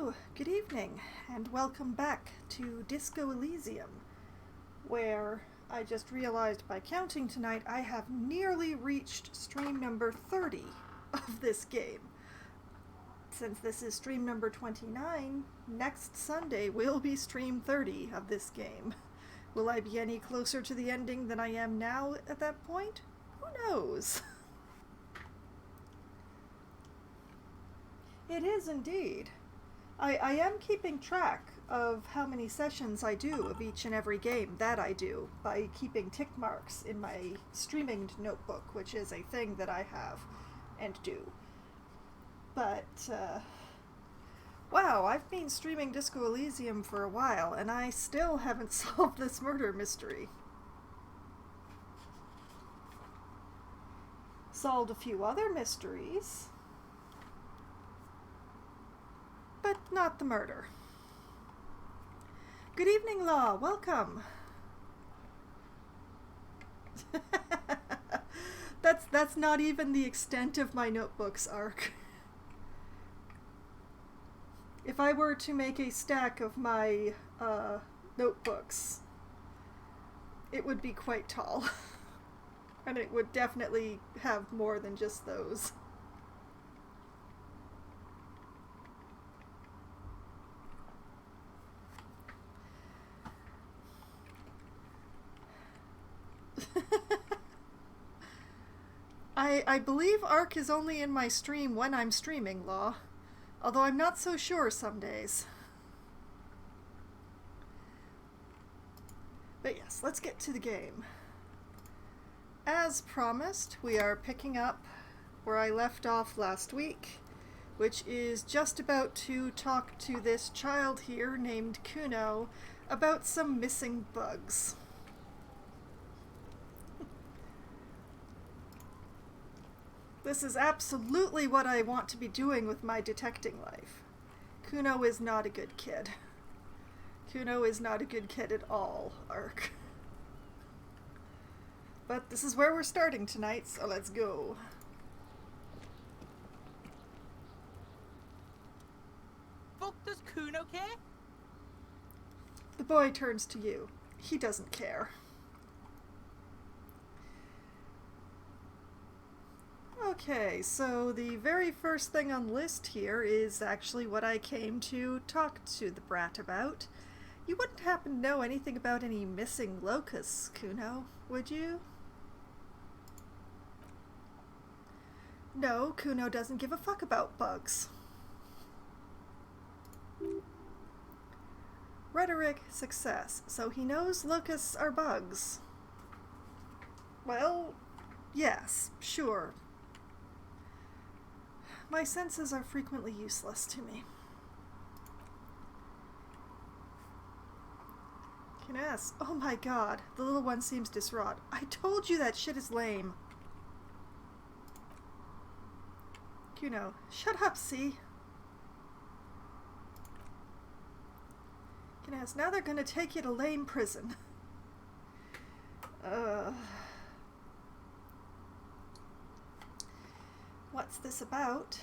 Hello, good evening, and welcome back to Disco Elysium, where I just realized by counting tonight I have nearly reached stream number 30 of this game. Since this is stream number 29, next Sunday will be stream 30 of this game. Will I be any closer to the ending than I am now at that point? Who knows? It is indeed. I am keeping track of how many sessions I do of each and every game that I do by keeping tick marks in my streaming notebook, which is a thing that I have and do. But, wow, I've been streaming Disco Elysium for a while, and I still haven't solved this murder mystery. Solved a few other mysteries, but not the murder. Good evening, Law. Welcome. That's not even the extent of my notebooks, Ark. If I were to make a stack of my notebooks, it would be quite tall. And it would definitely have more than just those. I believe Ark is only in my stream when I'm streaming, Law. Although I'm not so sure some days. But yes, let's get to the game. As promised, we are picking up where I left off last week, which is just about to talk to this child here named Kuno about some missing bugs. This is absolutely what I want to be doing with my detecting life. Kuno is not a good kid. Kuno is not a good kid at all, Ark. But this is where we're starting tonight, so let's go. Fuck, does Kuno care? The boy turns to you. He doesn't care. Okay, so the very first thing on the list here is actually what I came to talk to the brat about. You wouldn't happen to know anything about any missing locusts, Kuno, would you? No, Kuno doesn't give a fuck about bugs. Rhetoric success, so he knows locusts are bugs. Well, yes, sure. My senses are frequently useless to me. Yes. Oh my god, the little one seems distraught. I told you that shit is lame. Kuno, shut up, see? Yes, now they're gonna take you to lame prison. What's this about?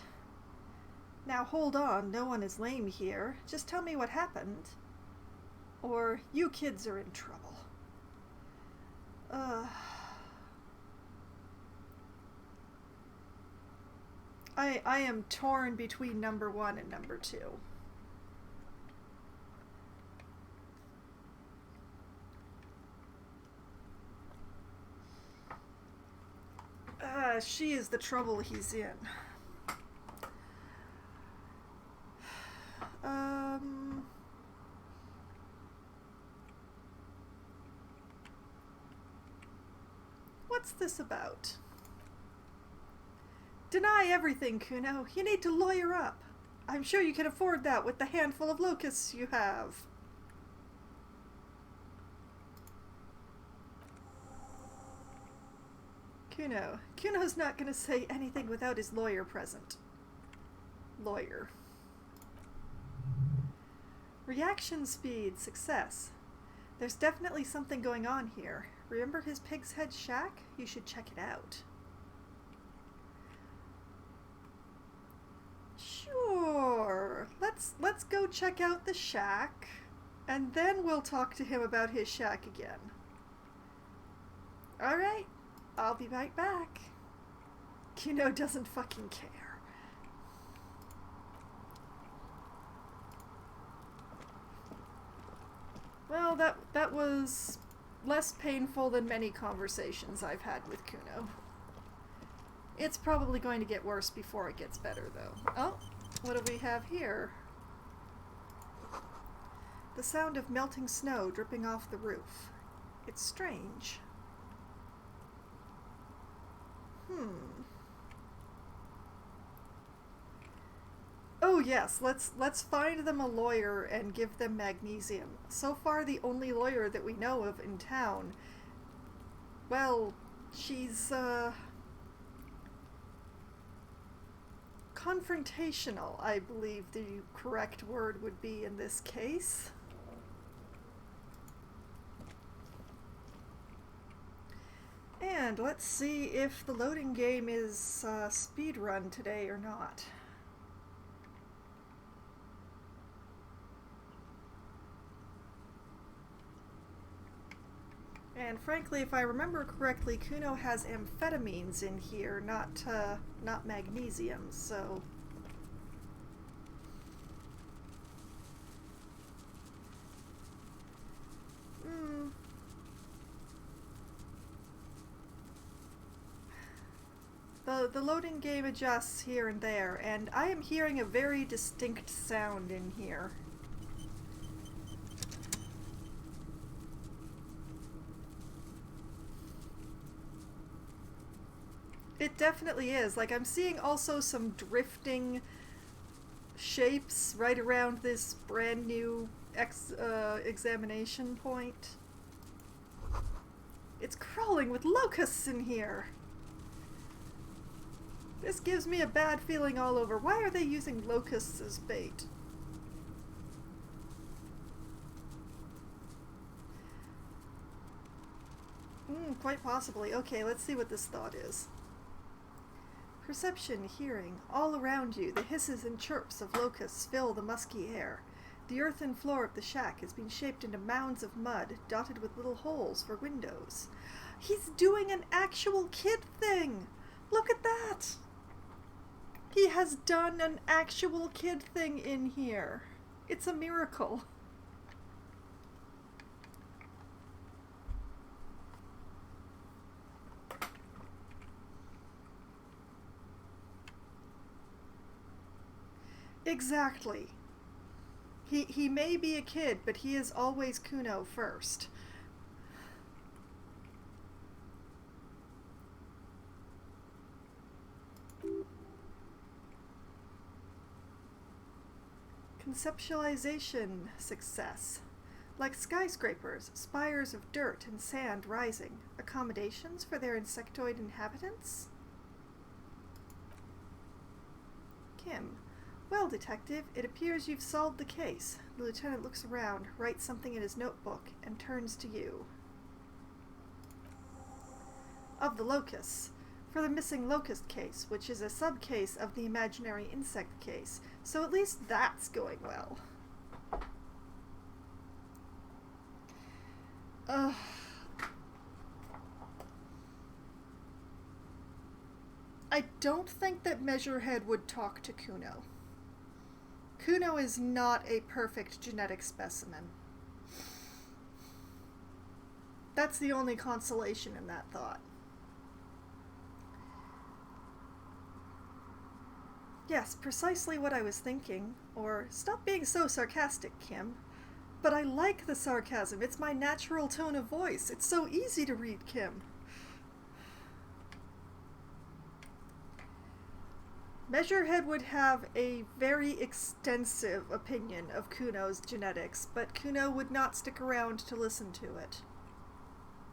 Now hold on, no one is lame here. Just tell me what happened. Or you kids are in trouble. I am torn between number 1 and number 2. She is the trouble he's in. What's this about? Deny everything, Kuno. You need to lawyer up. I'm sure you can afford that with the handful of locusts you have. Kuno. Kuno's not going to say anything without his lawyer present. Lawyer. Reaction speed, success. There's definitely something going on here. Remember his pig's head shack? You should check it out. Sure. Let's let's go check out the shack, and then we'll talk to him about his shack again. Alright, I'll be right back. Kuno doesn't fucking care. Well, that was less painful than many conversations I've had with Kuno. It's probably going to get worse before it gets better, though. Oh, what do we have here? The sound of melting snow dripping off the roof. It's strange. Oh yes, let's find them a lawyer and give them magnesium. So far the only lawyer that we know of in town. Well, she's confrontational, I believe the correct word would be in this case. And let's see if the loading game is speedrun today or not. And frankly, if I remember correctly, Kuno has amphetamines in here, not magnesium, so... The loading game adjusts here and there, and I am hearing a very distinct sound in here. It definitely is. Like, I'm seeing also some drifting shapes right around this brand new examination point. It's crawling with locusts in here! This gives me a bad feeling all over. Why are they using locusts as bait? Quite possibly. Okay, let's see what this thought is. Perception, hearing, all around you, the hisses and chirps of locusts fill the musky air. The earthen floor of the shack has been shaped into mounds of mud, dotted with little holes for windows. He's doing an actual kid thing! Look at that! He has done an actual kid thing in here. It's a miracle. Exactly. He may be a kid, but he is always Kuno first. Conceptualization success. Like skyscrapers, spires of dirt and sand rising. Accommodations for their insectoid inhabitants? Kim. Well, Detective, it appears you've solved the case. The lieutenant looks around, writes something in his notebook, and turns to you. Of the locusts. For the missing locust case, which is a sub-case of the imaginary insect case. So at least that's going well. I don't think that Measurehead would talk to Kuno. Kuno is not a perfect genetic specimen. That's the only consolation in that thought. Yes, precisely what I was thinking. Or, stop being so sarcastic, Kim. But I like the sarcasm. It's my natural tone of voice. It's so easy to read, Kim. Measurehead would have a very extensive opinion of Kuno's genetics, but Kuno would not stick around to listen to it.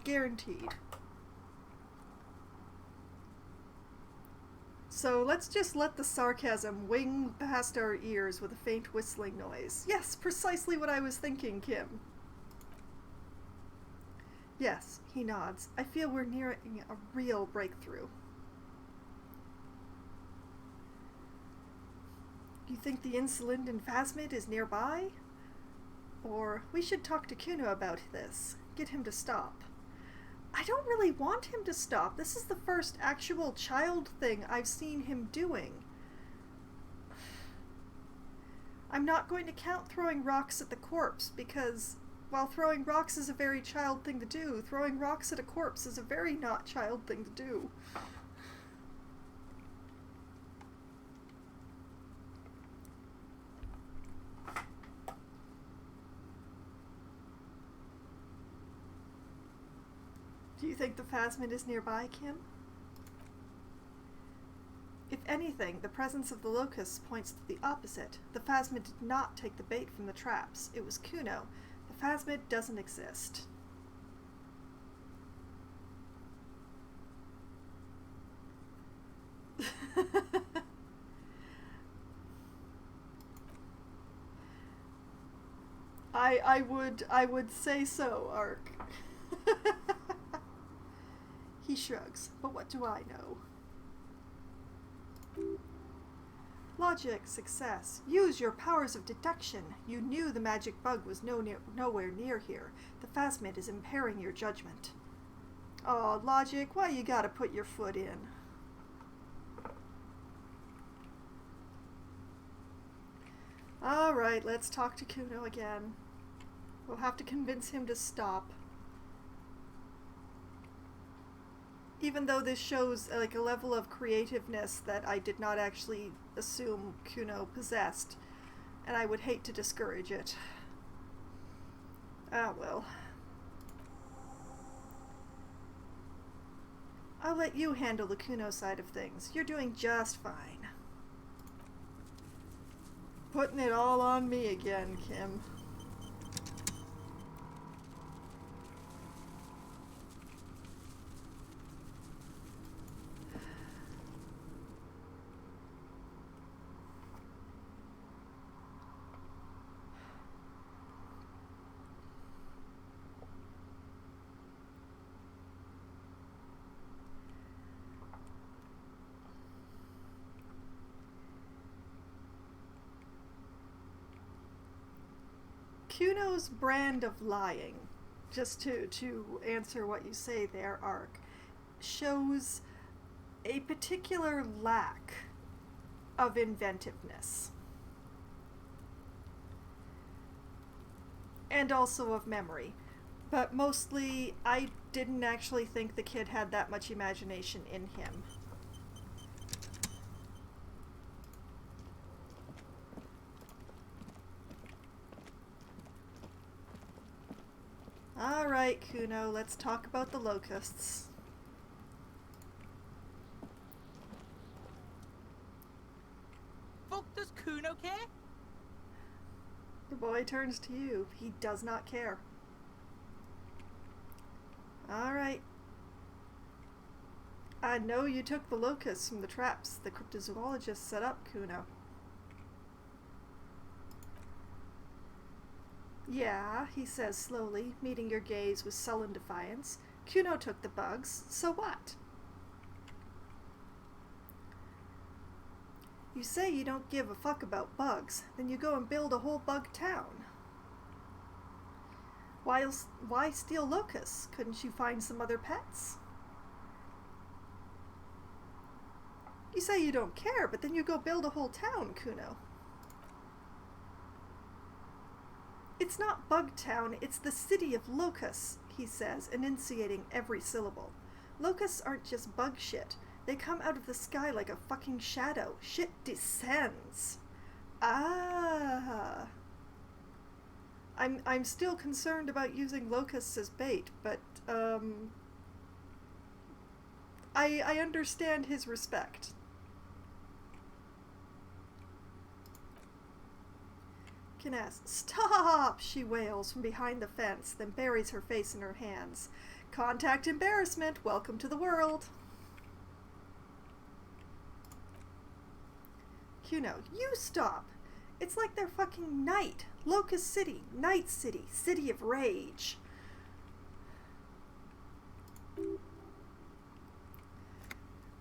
Guaranteed. So let's just let the sarcasm wing past our ears with a faint whistling noise. Yes, precisely what I was thinking, Kim. Yes, he nods. I feel we're nearing a real breakthrough. You think the insolent phasmid is nearby? Or we should talk to Kuno about this. Get him to stop. I don't really want him to stop. This is the first actual child thing I've seen him doing. I'm not going to count throwing rocks at the corpse because, while throwing rocks is a very child thing to do, throwing rocks at a corpse is a very not child thing to do. Do you think the phasmid is nearby, Kim? If anything, the presence of the locusts points to the opposite. The phasmid did not take the bait from the traps. It was Kuno. The phasmid doesn't exist. I would say so, Ark. He shrugs. But what do I know? Logic, success. Use your powers of deduction. You knew the magic bug was nowhere near here. The phasmid is impairing your judgment. Oh, Logic, why you gotta put your foot in? Alright, let's talk to Kuno again. We'll have to convince him to stop. Even though this shows like a level of creativeness that I did not actually assume Kuno possessed, and I would hate to discourage it. Ah well. I'll let you handle the Kuno side of things. You're doing just fine. Putting it all on me again, Kim. Kuno's brand of lying, just to answer what you say there, Ark, shows a particular lack of inventiveness. And also of memory. But mostly, I didn't actually think the kid had that much imagination in him. Alright, Kuno, let's talk about the locusts. Fuck does Kuno care? The boy turns to you. He does not care. Alright. I know you took the locusts from the traps the cryptozoologists set up, Kuno. Yeah, he says slowly, meeting your gaze with sullen defiance. Kuno took the bugs, so what? You say you don't give a fuck about bugs, then you go and build a whole bug town. Why steal locusts? Couldn't you find some other pets? You say you don't care, but then you go build a whole town, Kuno. It's not Bugtown, it's the city of locusts, he says, enunciating every syllable. Locusts aren't just bug shit. They come out of the sky like a fucking shadow. Shit descends. Ah. I'm still concerned about using locusts as bait, but, I understand his respect. Kiness, stop! She wails from behind the fence, then buries her face in her hands. Contact embarrassment. Welcome to the world. Kuno, you stop. It's like they're fucking night. Locust City, Night City, City of Rage.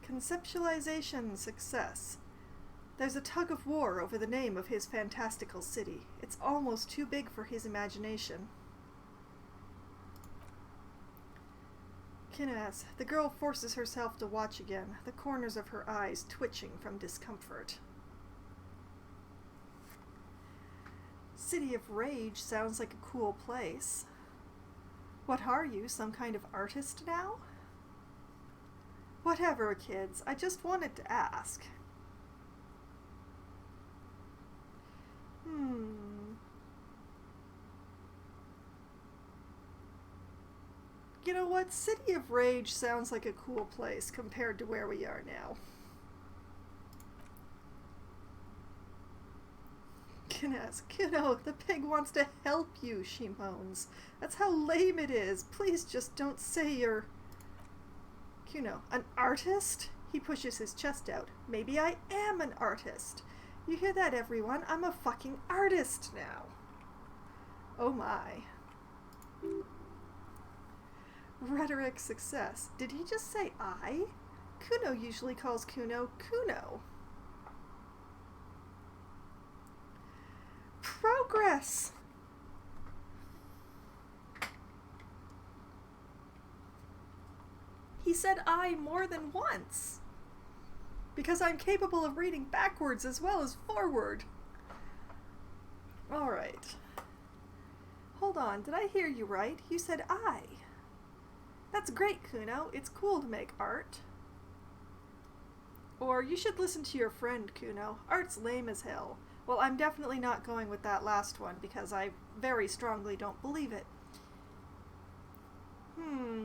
Conceptualization success. There's a tug of war over the name of his fantastical city. It's almost too big for his imagination. Kinaz, the girl forces herself to watch again, the corners of her eyes twitching from discomfort. City of Rage sounds like a cool place. What are you, some kind of artist now? Whatever, kids, I just wanted to ask. You know what? City of Rage sounds like a cool place compared to where we are now. Kinaz, Kuno, the pig wants to help you, she moans. That's how lame it is. Please just don't say you're... Kuno, an artist? He pushes his chest out. Maybe I am an artist. You hear that, everyone? I'm a fucking artist now. Oh my. Rhetoric success. Did he just say I? Kuno usually calls Kuno Kuno. Progress! He said I more than once. Because I'm capable of reading backwards as well as forward. Alright. Hold on, did I hear you right? You said I. That's great, Kuno. It's cool to make art. Or you should listen to your friend, Kuno. Art's lame as hell. Well, I'm definitely not going with that last one because I very strongly don't believe it.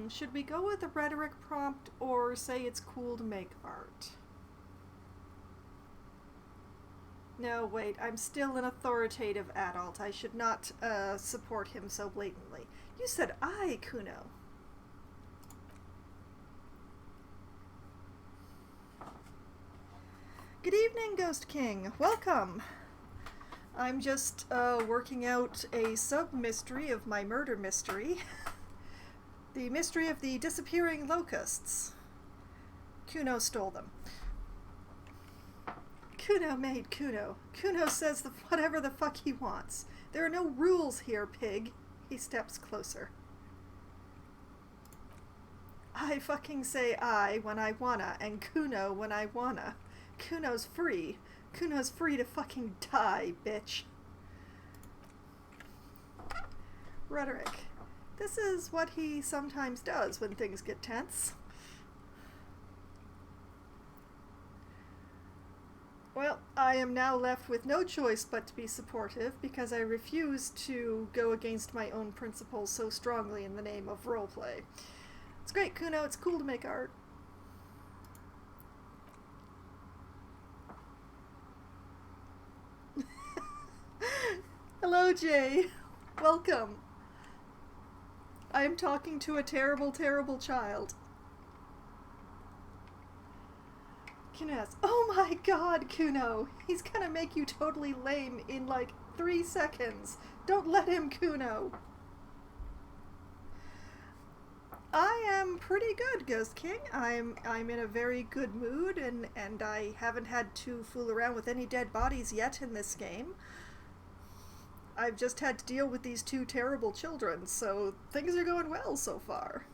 Should we go with a rhetoric prompt or say it's cool to make art? No, wait, I'm still an authoritative adult. I should not support him so blatantly. You said I, Kuno. Good evening, Ghost King. Welcome. I'm just working out a sub-mystery of my murder mystery. The mystery of the disappearing locusts. Kuno stole them. Kuno made Kuno. Kuno says whatever the fuck he wants. There are no rules here, pig. He steps closer. I fucking say I when I wanna, and Kuno when I wanna. Kuno's free. Kuno's free to fucking die, bitch. Rhetoric. This is what he sometimes does when things get tense. Well, I am now left with no choice but to be supportive because I refuse to go against my own principles so strongly in the name of roleplay. It's great, Kuno. It's cool to make art. Hello, Jay. Welcome. I am talking to a terrible, terrible child. Kinaz. Oh my god, Kuno. He's gonna make you totally lame in like 3 seconds. Don't let him, Kuno. I am pretty good, Ghost King. I'm in a very good mood and I haven't had to fool around with any dead bodies yet in this game. I've just had to deal with these 2 terrible children, so things are going well so far.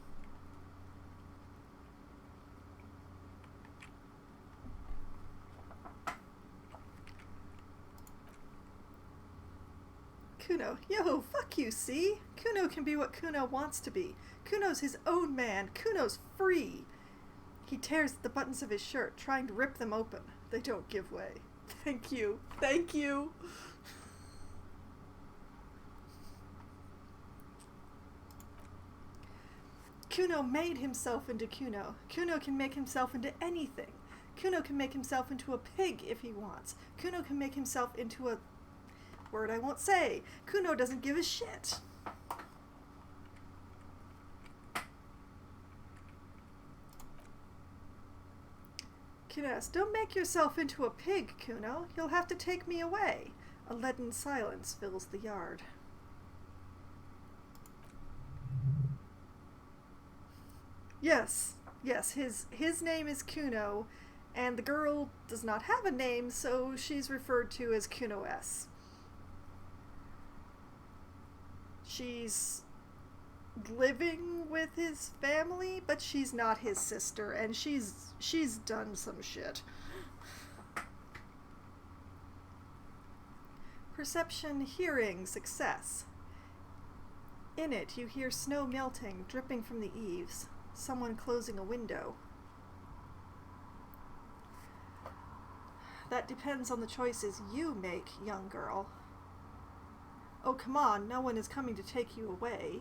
Kuno. Yo, fuck you, see? Kuno can be what Kuno wants to be. Kuno's his own man. Kuno's free. He tears at the buttons of his shirt, trying to rip them open. They don't give way. Thank you. Thank you. Kuno made himself into Kuno. Kuno can make himself into anything. Kuno can make himself into a pig if he wants. Kuno can make himself into a word I won't say. Kuno doesn't give a shit. Kinaz, don't make yourself into a pig, Kuno. You'll have to take me away. A leaden silence fills the yard. Yes, his name is Kuno, And the girl does not have a name, so she's referred to as Kuno S. She's living with his family, but she's not his sister, and she's done some shit. Perception, hearing, success. In it, you hear snow melting, dripping from the eaves. Someone closing a window. That depends on the choices you make, young girl. Oh, come on, no one is coming to take you away.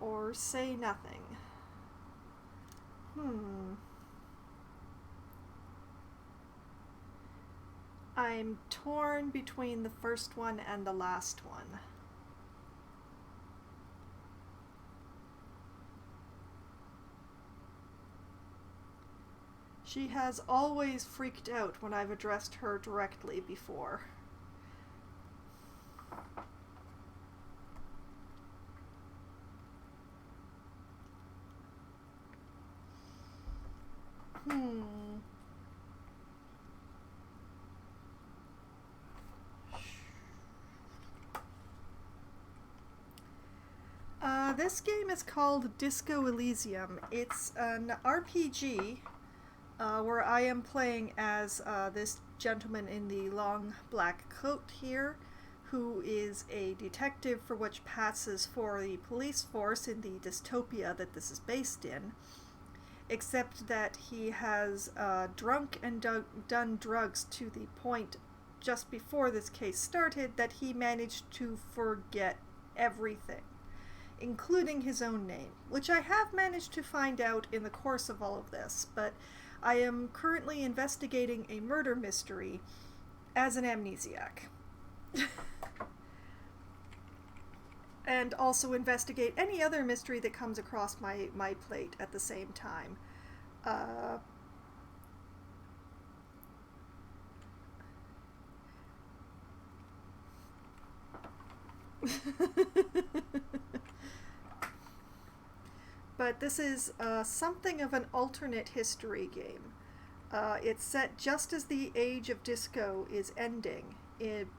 Or say nothing. I'm torn between the first one and the last one. She has always freaked out when I've addressed her directly before. This game is called Disco Elysium. It's an RPG where I am playing as this gentleman in the long black coat here, who is a detective for which passes for the police force in the dystopia that this is based in, except that he has drunk and done drugs to the point just before this case started that he managed to forget everything, including his own name, which I have managed to find out in the course of all of this, but I am currently investigating a murder mystery as an amnesiac. And also investigate any other mystery that comes across my plate at the same time. But this is something of an alternate history game. It's set just as the age of disco is ending,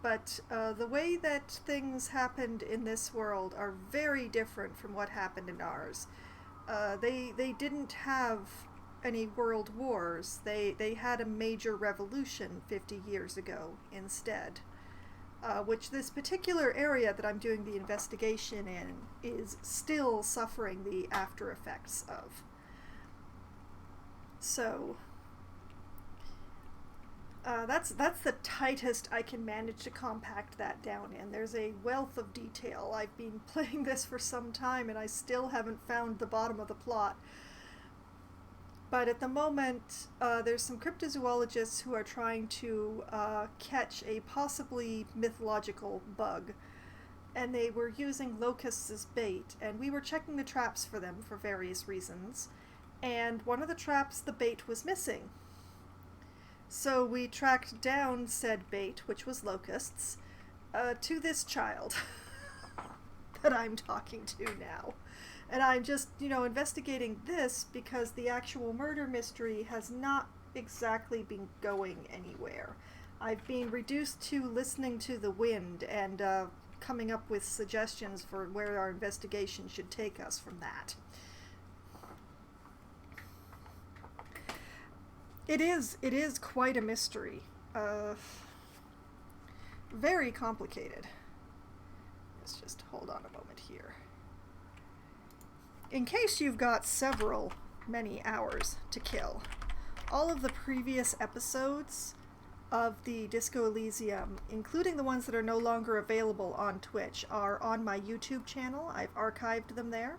but the way that things happened in this world are very different from what happened in ours. They didn't have any world wars. They had a major revolution 50 years ago instead. Which this particular area that I'm doing the investigation in is still suffering the after effects of. So, that's the tightest I can manage to compact that down in. There's a wealth of detail. I've been playing this for some time and I still haven't found the bottom of the plot. But at the moment, there's some cryptozoologists who are trying to catch a possibly mythological bug. And they were using locusts as bait, and we were checking the traps for them for various reasons. And one of the traps, the bait was missing. So we tracked down said bait, which was locusts, to this child that I'm talking to now. And I'm just, investigating this because the actual murder mystery has not exactly been going anywhere. I've been reduced to listening to the wind and coming up with suggestions for where our investigation should take us from that. It is quite a mystery. Very complicated. Let's just hold on a moment here. In case you've got many hours to kill, all of the previous episodes of the Disco Elysium, including the ones that are no longer available on Twitch, are on my YouTube channel. I've archived them there.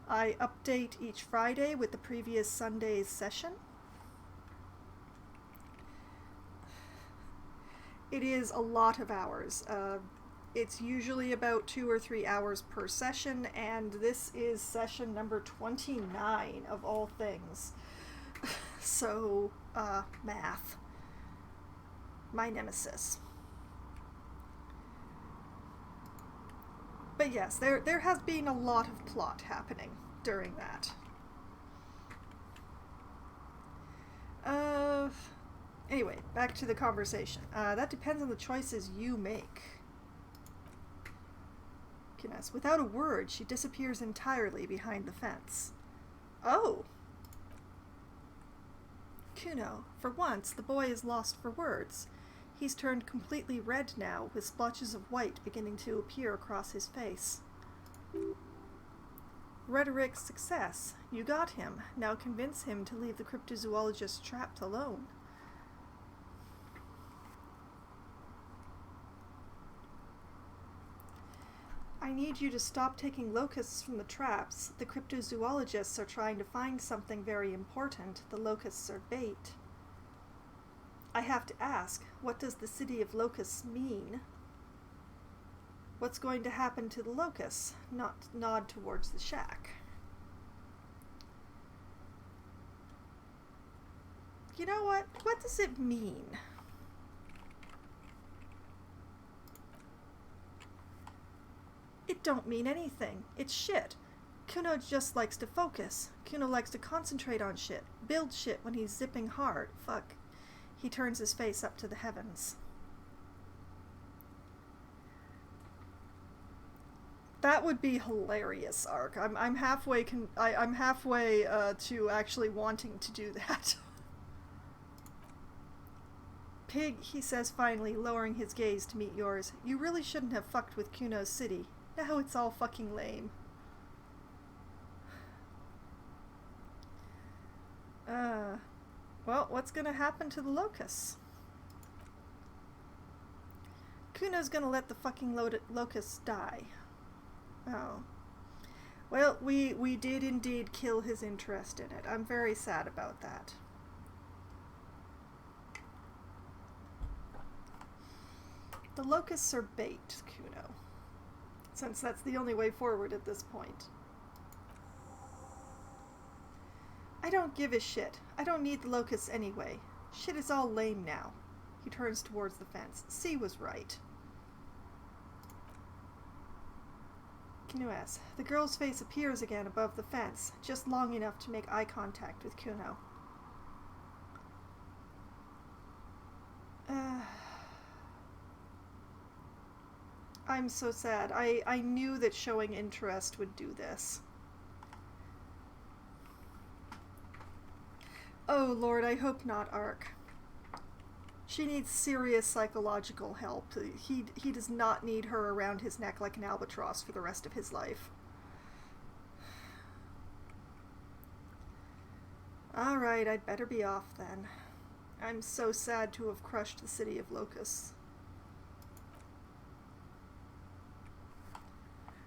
I update each Friday with the previous Sunday's session. It is a lot of hours. It's usually about 2 or 3 hours per session, and this is session number 29 of all things. So, math. My nemesis. But yes, there has been a lot of plot happening during that. Uh, anyway, back to the conversation. That depends on the choices you make. Goodness, without a word, she disappears entirely behind the fence. Oh! Kuno, for once, the boy is lost for words. He's turned completely red now, with splotches of white beginning to appear across his face. Rhetoric's success. You got him. Now convince him to leave the cryptozoologist trapped alone. I need you to stop taking locusts from the traps. The cryptozoologists are trying to find something very important. The locusts are bait. I have to ask, what does the city of locusts mean? What's going to happen to the locusts? Nod towards the shack. You know what? What does it mean? It don't mean anything. It's shit. Kuno just likes to focus. Kuno likes to concentrate on shit. Build shit when he's zipping hard. Fuck. He turns his face up to the heavens. That would be hilarious, Ark. I'm halfway to actually wanting to do that. Pig, he says finally, lowering his gaze to meet yours. You really shouldn't have fucked with Kuno's city. Now it's all fucking lame. Well, what's gonna happen to the locusts? Kuno's gonna let the fucking locusts die. Oh. Well, we did indeed kill his interest in it. I'm very sad about that. The locusts are bait, Kuno. Since that's the only way forward at this point. I don't give a shit. I don't need the locusts anyway. Shit is all lame now. He turns towards the fence. C was right. Kuno asks. The girl's face appears again above the fence, just long enough to make eye contact with Kuno. I'm so sad. I knew that showing interest would do this. Oh Lord, I hope not, Ark. She needs serious psychological help. He does not need her around his neck like an albatross for the rest of his life. Alright, I'd better be off then. I'm so sad to have crushed the city of locusts.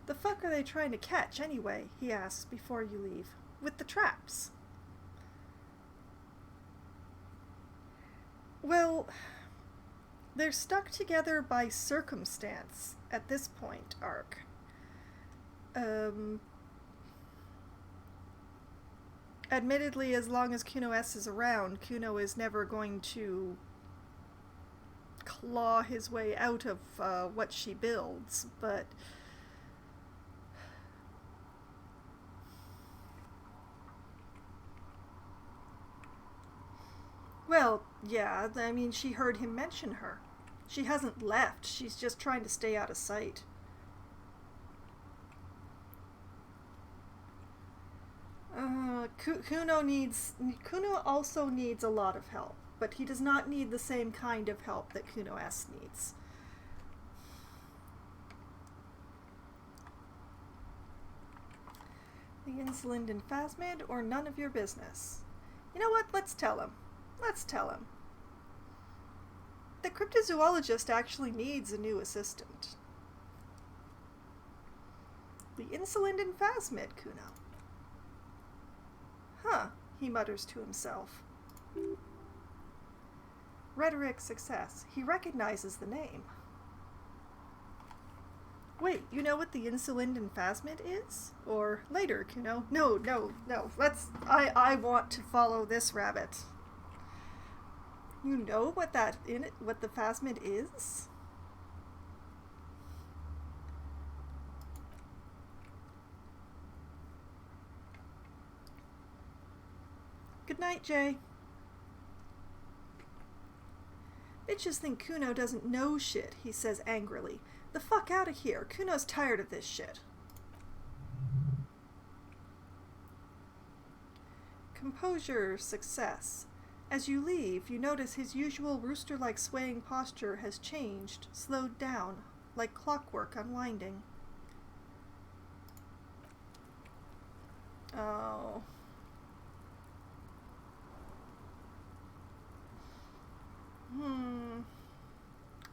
The fuck are they trying to catch, anyway? He asks before you leave. With the traps. Well, they're stuck together by circumstance at this point, Ark. Admittedly, as long as Kuno S is around, Kuno is never going to claw his way out of what she builds, but... Well, yeah, I mean, she heard him mention her. She hasn't left, she's just trying to stay out of sight. Kuno also needs a lot of help, but he does not need the same kind of help that Kuno S needs. The insulin and phasmid, or none of your business. You know what? Let's tell him. Let's tell him. The cryptozoologist actually needs a new assistant. The insulin and phasmid, Kuno. Huh, he mutters to himself. Rhetoric success. He recognizes the name. Wait, you know what the insulin and phasmid is? Or later, Kuno. No. I want to follow this rabbit. You know what what the phasmid is? Good night, Jay. Bitches think Kuno doesn't know shit, he says angrily. The fuck out of here. Kuno's tired of this shit. Composure, success. As you leave, you notice his usual rooster-like swaying posture has changed, slowed down, like clockwork unwinding. Oh.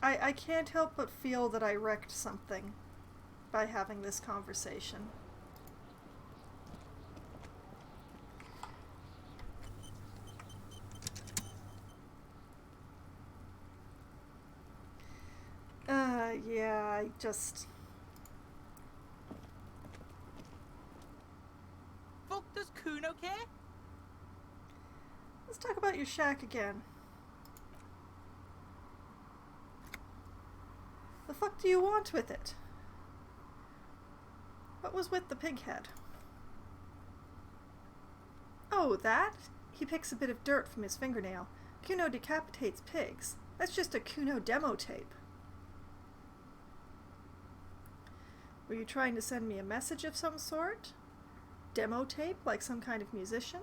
I can't help but feel that I wrecked something by having this conversation. Yeah, I just... Fuck does Kuno care? Let's talk about your shack again. The fuck do you want with it? What was with the pig head? Oh, that? He picks a bit of dirt from his fingernail. Kuno decapitates pigs. That's just a Kuno demo tape. Were you trying to send me a message of some sort? Demo tape, like some kind of musician?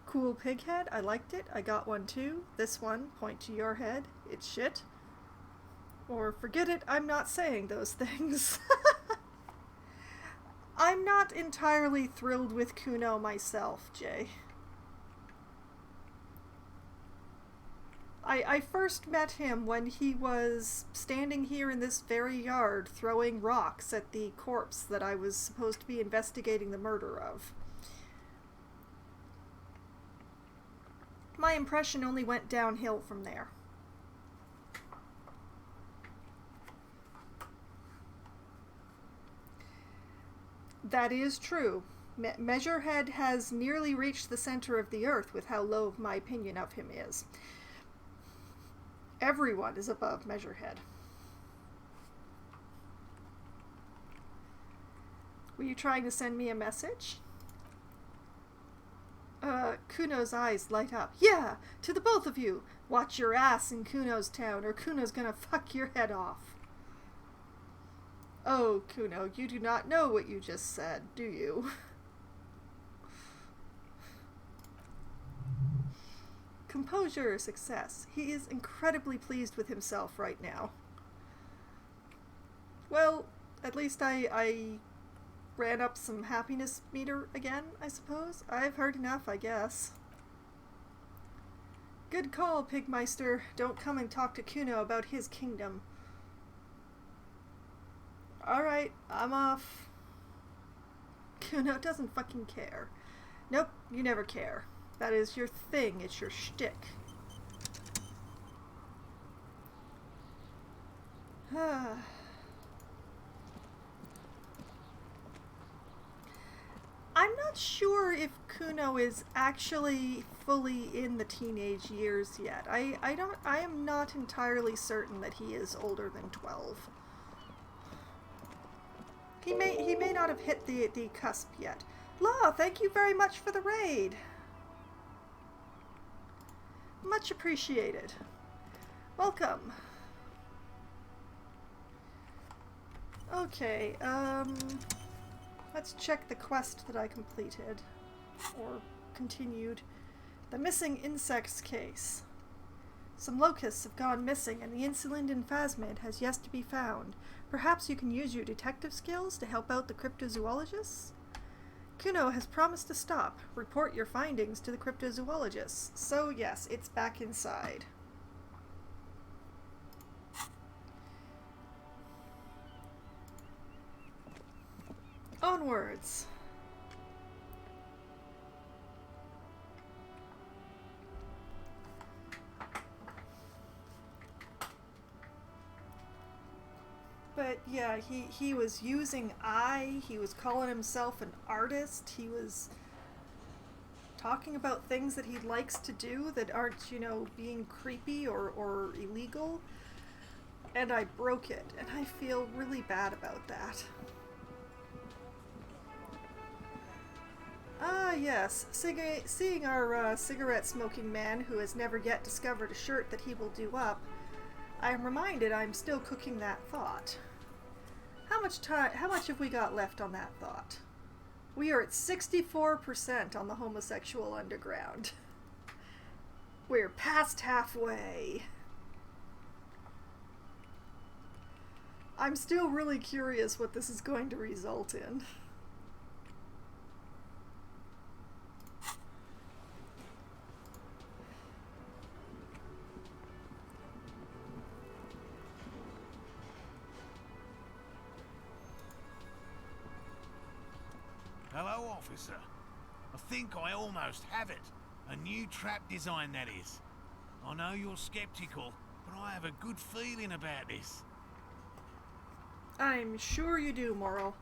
Cool pig head, I liked it, I got one too. This one, point to your head, it's shit. Or forget it, I'm not saying those things. I'm not entirely thrilled with Kuno myself, Jay. I first met him when he was standing here in this very yard throwing rocks at the corpse that I was supposed to be investigating the murder of. My impression only went downhill from there. That is true. Measurehead has nearly reached the center of the earth with how low my opinion of him is. Everyone is above Measurehead. Were you trying to send me a message? Kuno's eyes light up. Yeah, to the both of you. Watch your ass in Kuno's town or Kuno's gonna fuck your head off. Oh, Kuno, you do not know what you just said, do you? Composure, success. He is incredibly pleased with himself right now. Well, at least I ran up some happiness meter again, I suppose. I've heard enough, I guess. Good call, Pigmeister. Don't come and talk to Kuno about his kingdom. Alright, I'm off. Kuno doesn't fucking care. Nope, you never care. That is your thing, it's your shtick. I'm not sure if Kuno is actually fully in the teenage years yet. I am not entirely certain that he is older than 12. He may not have hit the cusp yet. Law, thank you very much for the raid. Much appreciated. Welcome. Okay, let's check the quest that I completed. Or continued. The missing insects case. Some locusts have gone missing and the insulin phasmid has yet to be found. Perhaps you can use your detective skills to help out the cryptozoologists? Kuno has promised to stop. Report your findings to the cryptozoologists. So yes, it's back inside. Onwards. But yeah, he was using he was calling himself an artist, he was talking about things that he likes to do that aren't, you know, being creepy or illegal, and I broke it, and I feel really bad about that. Ah, yes. Seeing our cigarette-smoking man who has never yet discovered a shirt that he will do up, I am reminded I'm still cooking that thought. How much have we got left on that thought? We are at 64% on the homosexual underground. We're past halfway. I'm still really curious what this is going to result in. Hello, officer. I think I almost have it. A new trap design, that is. I know you're skeptical, but I have a good feeling about this. I'm sure you do, Morrill.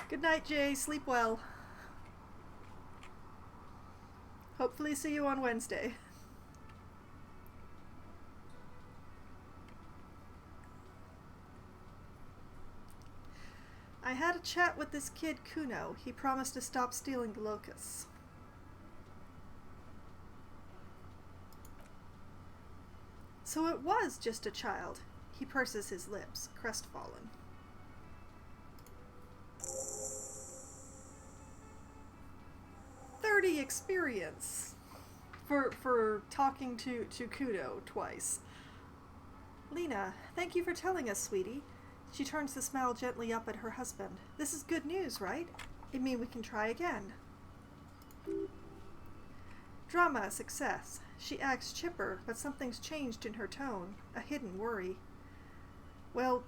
Good night, Jay. Sleep well. Hopefully see you on Wednesday. I had a chat with this kid Kuno. He promised to stop stealing the locusts. So it was just a child. He purses his lips, crestfallen. "30 experience for talking to Kuno twice. Lena, thank you for telling us, sweetie. She turns the smile gently up at her husband. This is good news, right? It means we can try again. Drama, success. She acts chipper, but something's changed in her tone, a hidden worry. Well,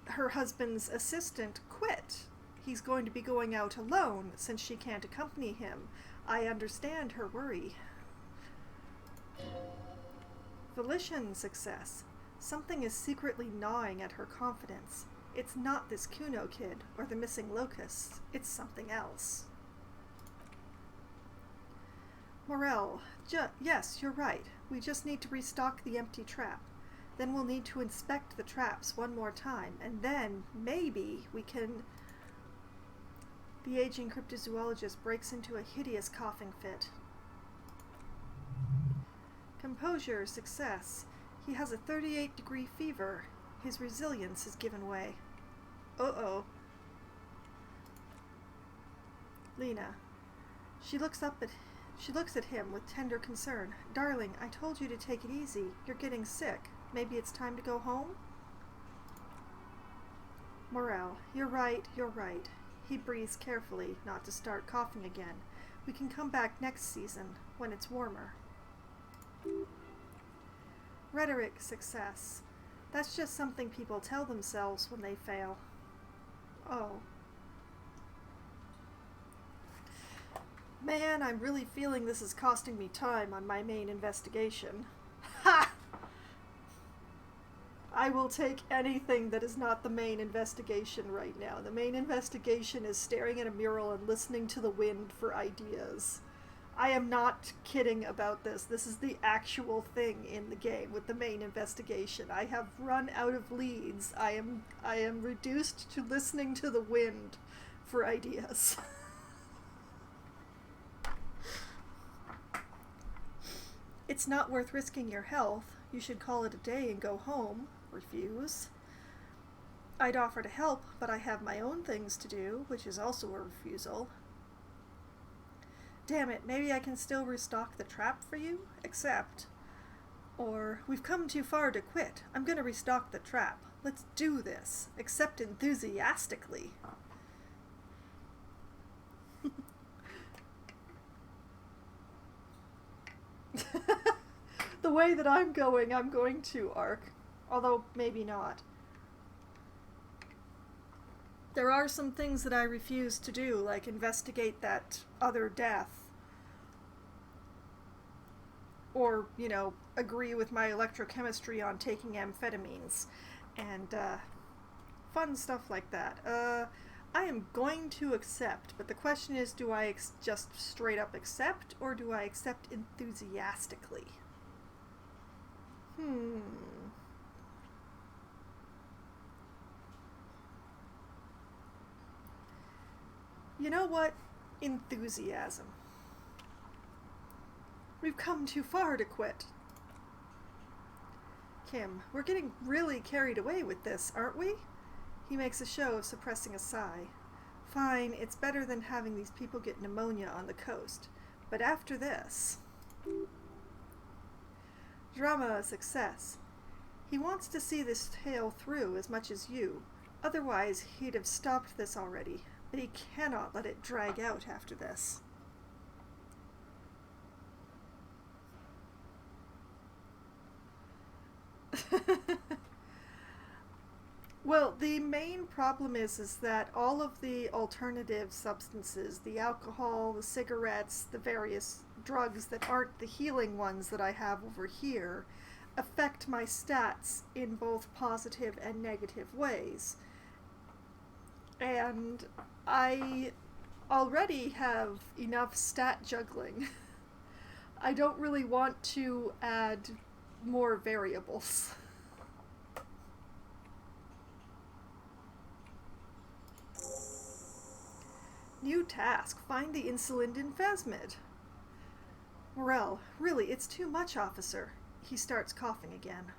her husband's assistant quit. He's going to be going out alone since she can't accompany him. I understand her worry. Volition, success. Something is secretly gnawing at her confidence. It's not this Kuno kid or the missing locusts. It's something else. Morel, yes, you're right. We just need to restock the empty trap. Then we'll need to inspect the traps one more time, and then, maybe, we can... The aging cryptozoologist breaks into a hideous coughing fit. Composure, success. He has a 38-degree fever. His resilience has given way. Uh-oh. Lena. She looks at him with tender concern. Darling, I told you to take it easy. You're getting sick. Maybe it's time to go home? Morel. You're right. He breathes carefully, not to start coughing again. We can come back next season, when it's warmer. Rhetoric, success. That's just something people tell themselves when they fail. Oh. Man, I'm really feeling this is costing me time on my main investigation. Ha! I will take anything that is not the main investigation right now. The main investigation is staring at a mural and listening to the wind for ideas. I am not kidding about this. This is the actual thing in the game with the main investigation. I have run out of leads. I am reduced to listening to the wind for ideas. It's not worth risking your health. You should call it a day and go home. Refuse. I'd offer to help, but I have my own things to do, which is also a refusal. Damn it, maybe I can still restock the trap for you? Accept. Or, we've come too far to quit. I'm gonna restock the trap. Let's do this. Accept enthusiastically. The way that I'm going to arc. Although, maybe not. There are some things that I refuse to do, like investigate that other death. Or, you know, agree with my electrochemistry on taking amphetamines. And, fun stuff like that. I am going to accept, but the question is, do I just straight up accept, or do I accept enthusiastically? Hmm... You know what? Enthusiasm. We've come too far to quit. Kim, we're getting really carried away with this, aren't we? He makes a show of suppressing a sigh. Fine, it's better than having these people get pneumonia on the coast. But after this... Drama a success. He wants to see this tale through as much as you. Otherwise, he'd have stopped this already. But he cannot let it drag out after this. Well, the main problem is that all of the alternative substances, the alcohol, the cigarettes, the various drugs that aren't the healing ones that I have over here, affect my stats in both positive and negative ways. And I already have enough stat juggling. I don't really want to add more variables. New task. Find the Insulinden phasmid. Morel, really, it's too much, officer. He starts coughing again.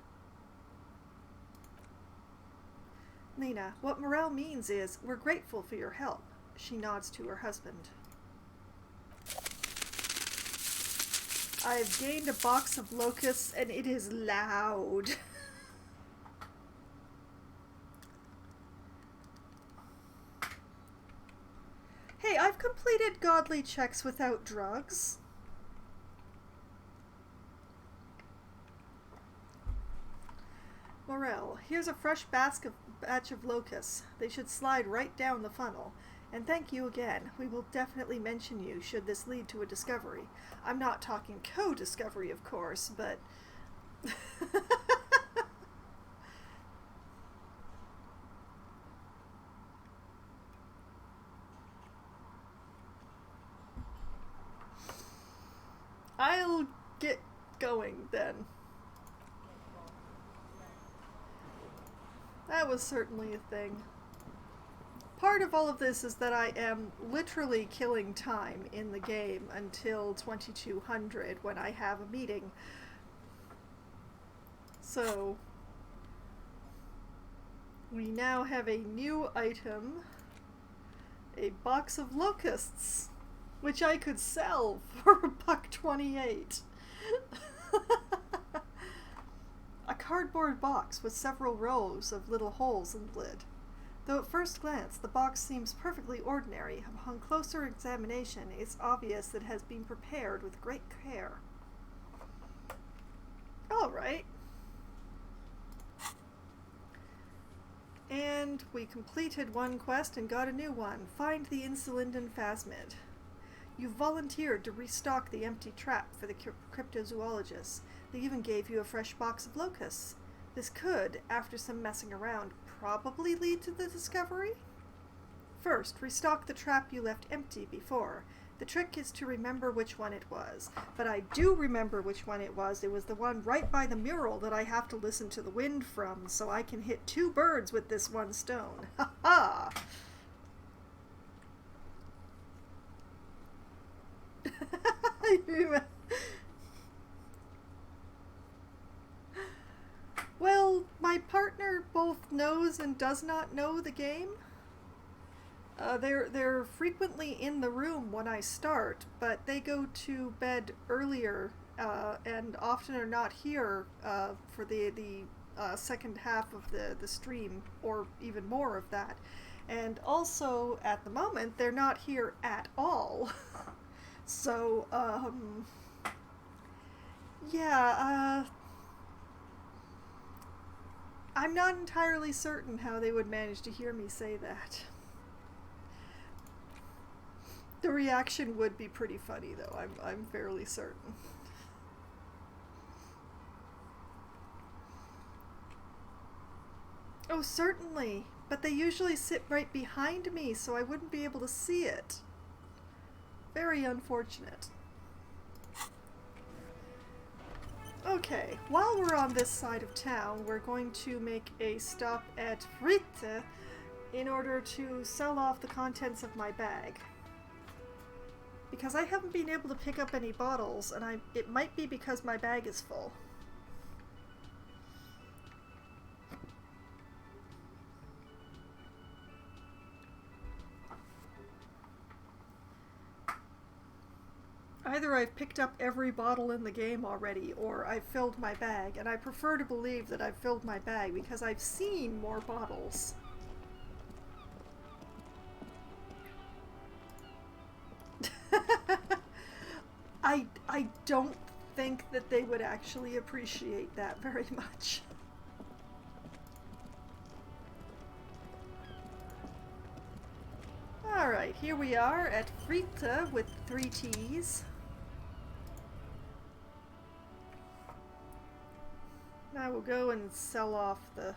Lena, what Morel means is, we're grateful for your help. She nods to her husband. I've gained a box of locusts and it is loud. Hey, I've completed godly checks without drugs. Morel, here's a fresh batch of locusts. They should slide right down the funnel. And thank you again. We will definitely mention you should this lead to a discovery. I'm not talking co-discovery, of course, but... I'll get going then. That was certainly a thing. Part of all of this is that I am literally killing time in the game until 2200 when I have a meeting. So, we now have a new item, a box of locusts, which I could sell for $1.28. A cardboard box with several rows of little holes in the lid. Though at first glance the box seems perfectly ordinary, upon closer examination it's obvious that it has been prepared with great care. Alright. And we completed one quest and got a new one. Find the Insulinden phasmid. You volunteered to restock the empty trap for the cryptozoologists. They even gave you a fresh box of locusts. This could, after some messing around, probably lead to the discovery? First, restock the trap you left empty before. The trick is to remember which one it was. But I do remember which one it was. It was the one right by the mural that I have to listen to the wind from, so I can hit 2 birds with this one stone. Ha ha! Well, my partner both knows and does not know the game. They're frequently in the room when I start, but they go to bed earlier and often are not here for the second half of the stream, or even more of that. And also, at the moment, they're not here at all. So, yeah, I'm not entirely certain how they would manage to hear me say that. The reaction would be pretty funny, though, I'm fairly certain. Oh, certainly, but they usually sit right behind me, so I wouldn't be able to see it. Very unfortunate. Okay, while we're on this side of town, we're going to make a stop at Fritte in order to sell off the contents of my bag. Because I haven't been able to pick up any bottles, and it might be because my bag is full. Either I've picked up every bottle in the game already, or I've filled my bag, and I prefer to believe that I've filled my bag because I've seen more bottles. I don't think that they would actually appreciate that very much. Alright, here we are at Frita with 3 T's. Now we'll go and sell off the...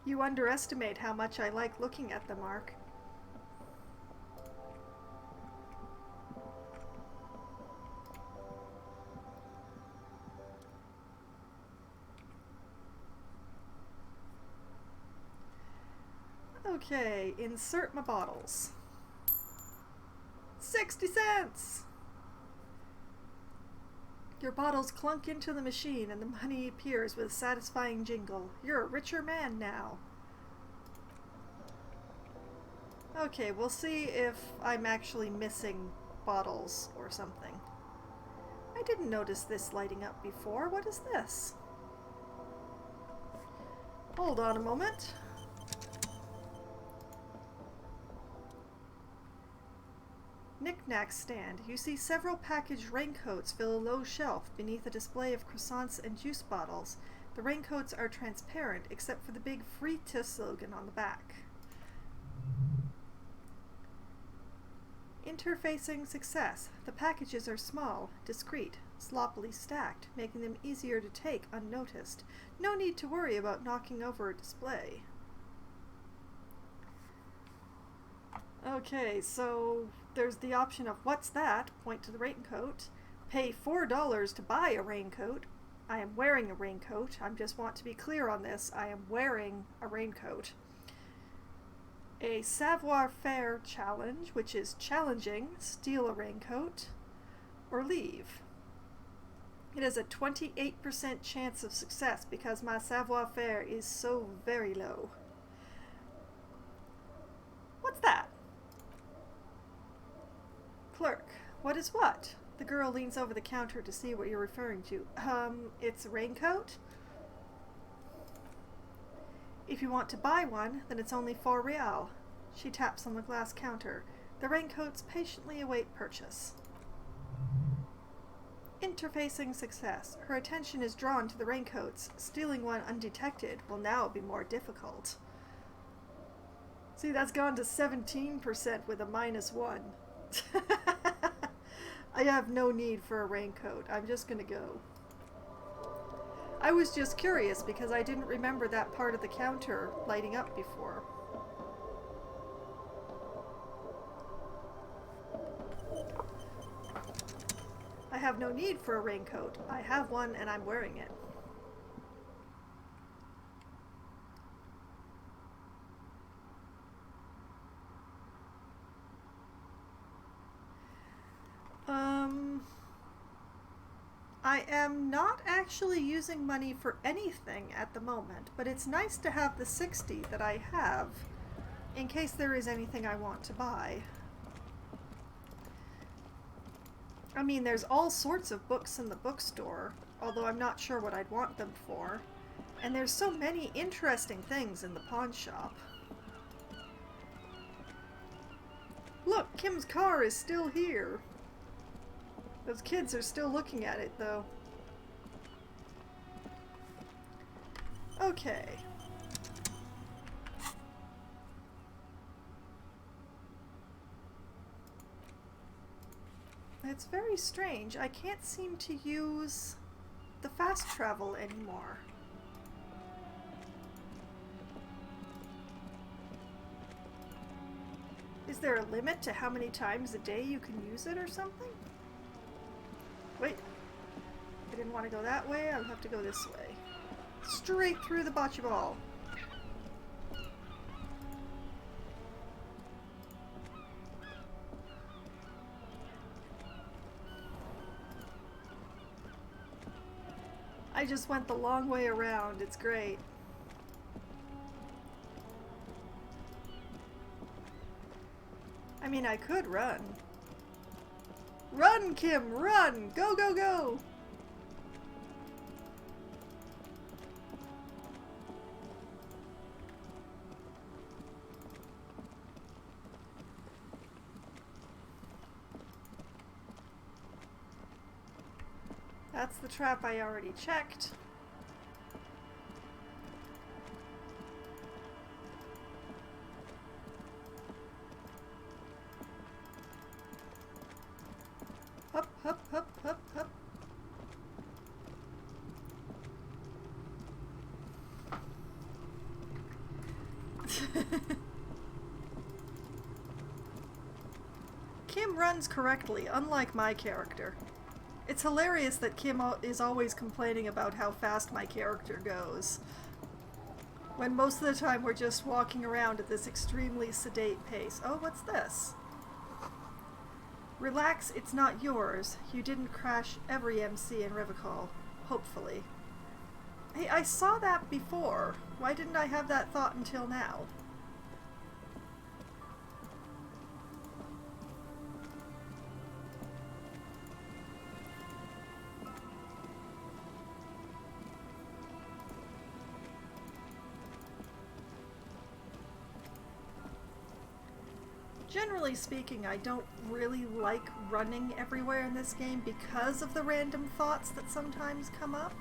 You underestimate how much I like looking at them, Mark. Okay, insert my bottles. 60 cents! Your bottles clunk into the machine and the money appears with a satisfying jingle. You're a richer man now. Okay, we'll see if I'm actually missing bottles or something. I didn't notice this lighting up before. What is this? Hold on a moment. Knick-knack stand. You see several packaged raincoats fill a low shelf beneath a display of croissants and juice bottles. The raincoats are transparent except for the big Frita slogan on the back. Interfacing success. The packages are small, discreet, sloppily stacked, making them easier to take unnoticed. No need to worry about knocking over a display. Okay, so there's the option of what's that? Point to the raincoat. Pay $4 to buy a raincoat. I am wearing a raincoat. I just want to be clear on this. I am wearing a raincoat. A savoir-faire challenge, which is challenging, steal a raincoat, or leave. It has a 28% chance of success because my savoir-faire is so very low. What's that? Clerk, what is what? The girl leans over the counter to see what you're referring to. It's a raincoat? If you want to buy one, then it's only $4. She taps on the glass counter. The raincoats patiently await purchase. Interfacing success. Her attention is drawn to the raincoats. Stealing one undetected will now be more difficult. See, that's gone to 17% with a -1. I have no need for a raincoat. I'm just gonna go. I was just curious because I didn't remember that part of the counter lighting up before. I have no need for a raincoat. I have one and I'm wearing it. I am not actually using money for anything at the moment, but it's nice to have the 60 that I have in case there is anything I want to buy. I mean, there's all sorts of books in the bookstore, although I'm not sure what I'd want them for. And there's so many interesting things in the pawn shop. Look, Kim's car is still here. Those kids are still looking at it, though. Okay. It's very strange. I can't seem to use the fast travel anymore. Is there a limit to how many times a day you can use it or something? Wait, I didn't want to go that way, I'll have to go this way. Straight through the bocce ball. I just went the long way around. It's great. I mean, I could run. Run, Kim, run! Go, go, go! That's the trap I already checked. Up, up, up, up, up. Kim runs correctly, unlike my character. It's hilarious that Kim is always complaining about how fast my character goes, when most of the time we're just walking around at this extremely sedate pace. Oh, what's this? Relax, it's not yours. You didn't crash every MC in Rivicall. Hopefully. Hey, I saw that before. Why didn't I have that thought until now? Generally speaking, I don't really like running everywhere in this game because of the random thoughts that sometimes come up.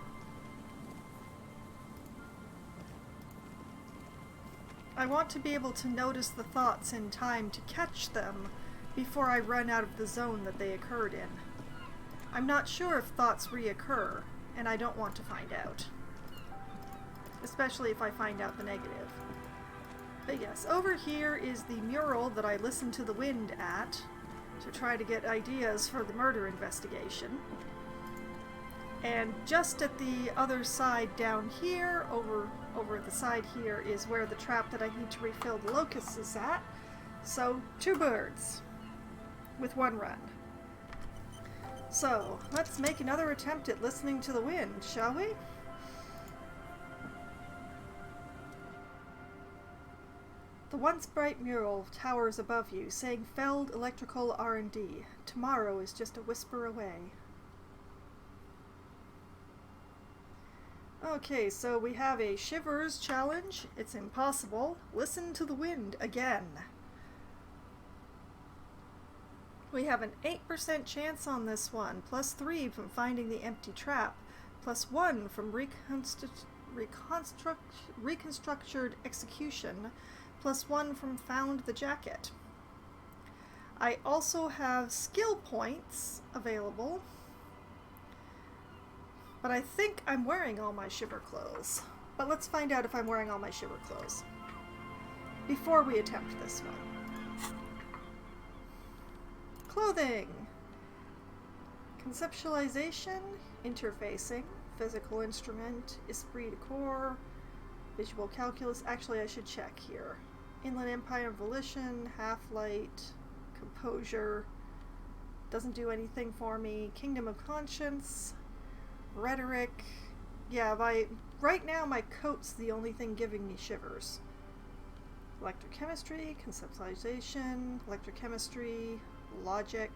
I want to be able to notice the thoughts in time to catch them before I run out of the zone that they occurred in. I'm not sure if thoughts reoccur, and I don't want to find out. Especially if I find out the negative. But yes, over here is the mural that I listened to the wind at to try to get ideas for the murder investigation. And just at the other side down here, over the side here, is where the trap that I need to refill the locusts is at. So, 2 birds with 1 run. So, let's make another attempt at listening to the wind, shall we? The once bright mural towers above you, saying Feld Electrical R&D. Tomorrow is just a whisper away. Okay, so we have a Shivers challenge. It's impossible. Listen to the wind again. We have an 8% chance on this one, plus 3 from finding the empty trap, plus 1 from reconstructed execution, plus 1 from found the jacket. I also have skill points available, but I think I'm wearing all my shiver clothes. But let's find out if I'm wearing all my shiver clothes before we attempt this one. Clothing. Conceptualization, interfacing, physical instrument, esprit de corps, visual calculus. Actually, I should check here. Inland Empire Volition, Half-Light, Composure, doesn't do anything for me. Kingdom of Conscience, Rhetoric. Yeah, right now my coat's the only thing giving me shivers. Electrochemistry, Conceptualization, Electrochemistry, Logic,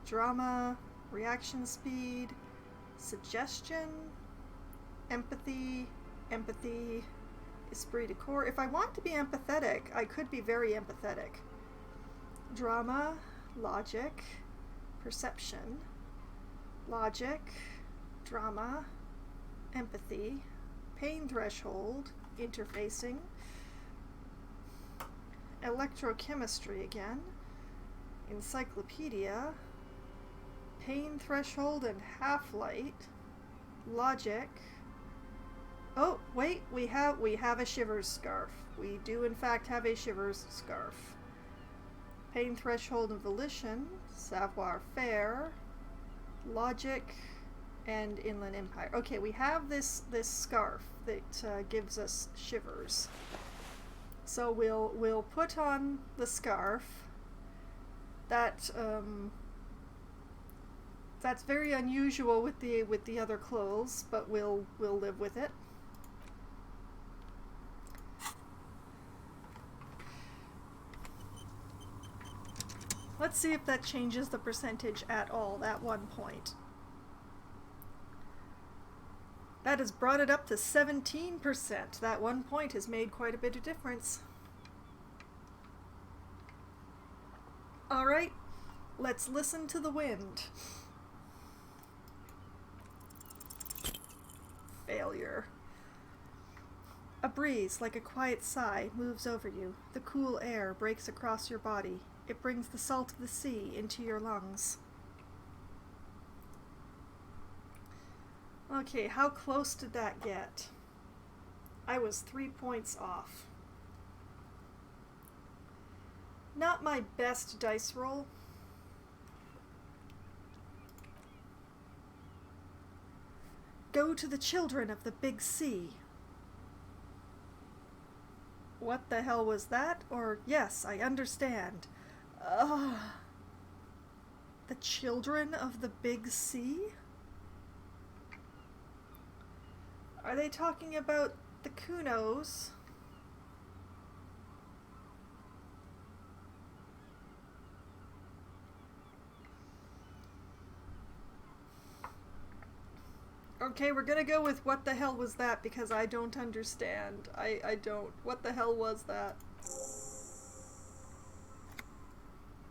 Drama, Reaction Speed, Suggestion, Empathy, Esprit de corps. If I want to be empathetic, I could be very empathetic. Drama, Logic, Perception, Logic, Drama, Empathy, Pain Threshold, Interfacing, Electrochemistry again, Encyclopedia, Pain Threshold and Half-Light, Logic. Oh, wait, we have a Shivers scarf. We do in fact have a Shivers scarf. Pain Threshold and Volition, Savoir-Faire, Logic, and Inland Empire. Okay, we have this scarf that gives us shivers. So we'll put on the scarf. That's very unusual with the other clothes, but we'll live with it. Let's see if that changes the percentage at all, that 1 point. That has brought it up to 17%. That 1 point has made quite a bit of difference. Alright, let's listen to the wind. Failure. A breeze, like a quiet sigh, moves over you. The cool air breaks across your body. It brings the salt of the sea into your lungs. Okay, how close did that get? I was 3 points off. Not my best dice roll. Go to the children of the big sea. What the hell was that? Or, yes, I understand. Ugh. The children of the big sea? Are they talking about the Kunos? Okay, we're gonna go with what the hell was that because I don't understand. I don't. What the hell was that?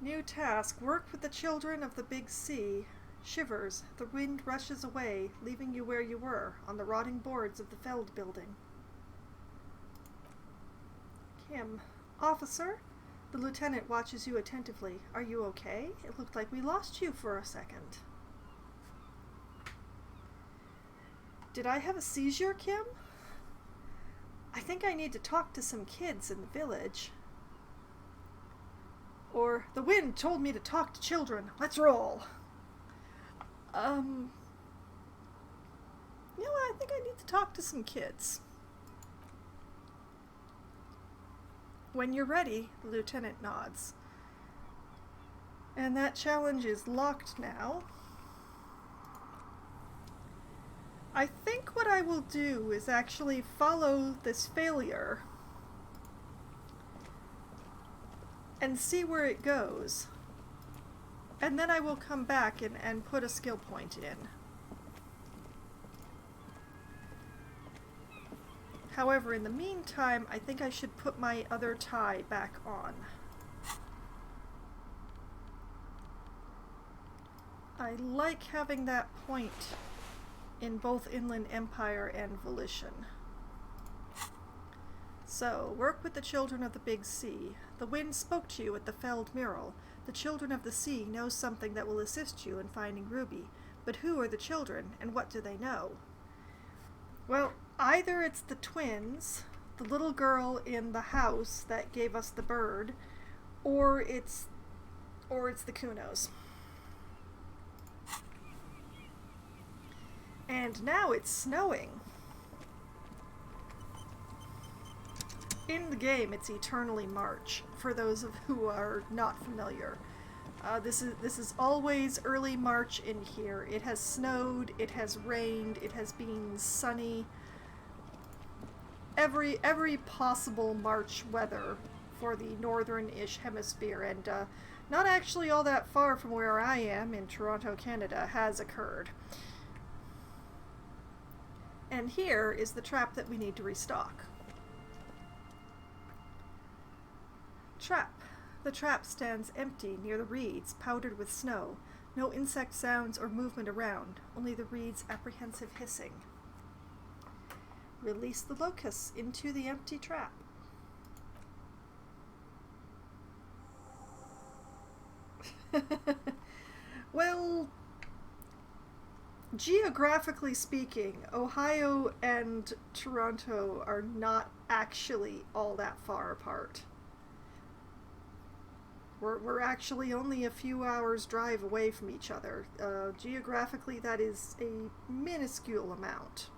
New task. Work with the children of the big sea. Shivers. The wind rushes away, leaving you where you were, on the rotting boards of the Feld building. Kim. Officer? The lieutenant watches you attentively. Are you okay? It looked like we lost you for a second. Did I have a seizure, Kim? I think I need to talk to some kids in the village. Or, the wind told me to talk to children. Let's roll. You know what? I think I need to talk to some kids. When you're ready, the lieutenant nods. And that challenge is locked now. I think what I will do is actually follow this failure and see where it goes. And then I will come back and put a skill point in. However, in the meantime, I think I should put my other tie back on. I like having that point in both Inland Empire and Volition. So, work with the children of the big sea. The wind spoke to you at the Feld mural. The children of the sea know something that will assist you in finding Ruby. But who are the children, and what do they know? Well, either it's the twins, the little girl in the house that gave us the bird, or it's the Kunos. And now it's snowing. In the game, it's eternally March, for those of who are not familiar. This is always early March in here. It has snowed, it has rained, it has been sunny. Every possible March weather for the northern-ish hemisphere, and not actually all that far from where I am in Toronto, Canada, has occurred. And here is the trap that we need to restock. Trap. The trap stands empty near the reeds, powdered with snow. No insect sounds or movement around, only the reeds' apprehensive hissing. Release the locusts into the empty trap. Well, geographically speaking, Ohio and Toronto are not actually all that far apart. We're actually only a few hours drive away from each other. Geographically, that is a minuscule amount.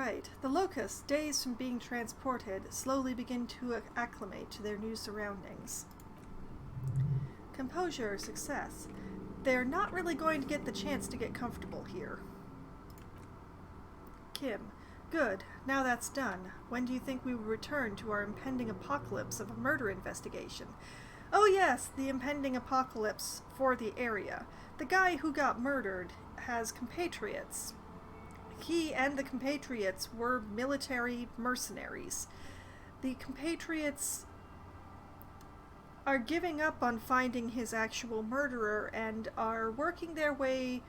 right. The locusts, dazed from being transported, slowly begin to acclimate to their new surroundings. Composure, success. They're not really going to get the chance to get comfortable here. Kim. Good. Now that's done. When do you think we will return to our impending apocalypse of a murder investigation? Oh yes, the impending apocalypse for the area. The guy who got murdered has compatriots. He and the compatriots were military mercenaries. The compatriots are giving up on finding his actual murderer and are working their way,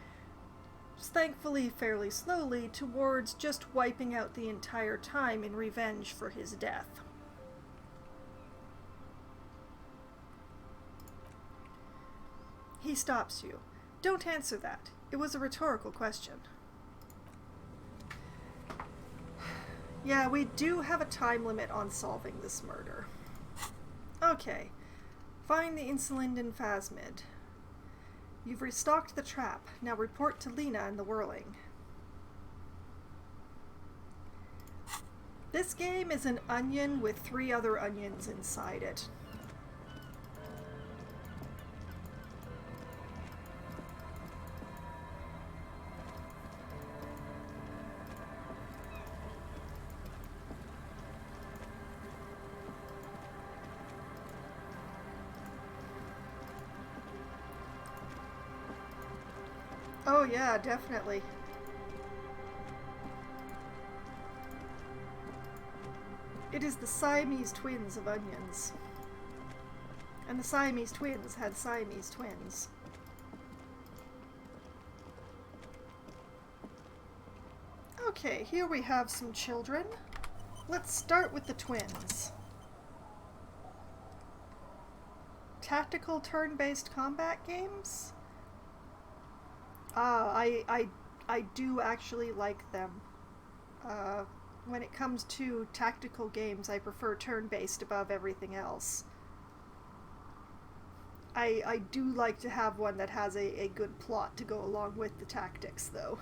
thankfully fairly slowly, towards just wiping out the entire time in revenge for his death. He stops you. Don't answer that. It was a rhetorical question. Yeah, we do have a time limit on solving this murder. Okay. Find the Insulinden Phasmid. You've restocked the trap. Now report to Lena and the Whirling. This game is an onion with 3 other onions inside it. Oh yeah, definitely. It is the Siamese twins of onions. And the Siamese twins had Siamese twins. Okay, here we have some children. Let's start with the twins. Tactical turn-based combat games? I do actually like them. When it comes to tactical games, I prefer turn-based above everything else. I do like to have one that has a good plot to go along with the tactics, though.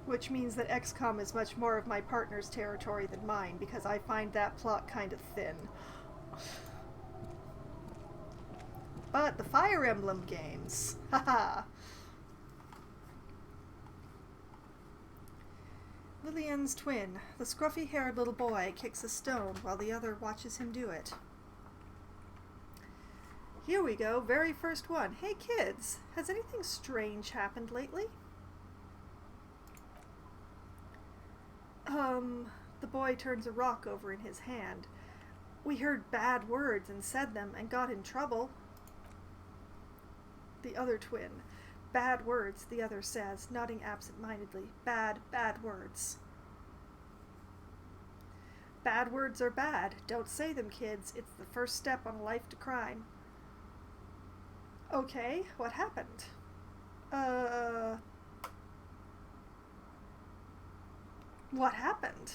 Which means that XCOM is much more of my partner's territory than mine, because I find that plot kind of thin. But the Fire Emblem games, haha. Lillian's twin, the scruffy-haired little boy, kicks a stone while the other watches him do it. Here we go, very first one. Hey kids, has anything strange happened lately? The boy turns a rock over in his hand. We heard bad words and said them and got in trouble. The other twin. Bad words, the other says, nodding absent-mindedly. Bad words. Bad words are bad. Don't say them, kids. It's the first step on a life to crime. Okay, what happened? What happened?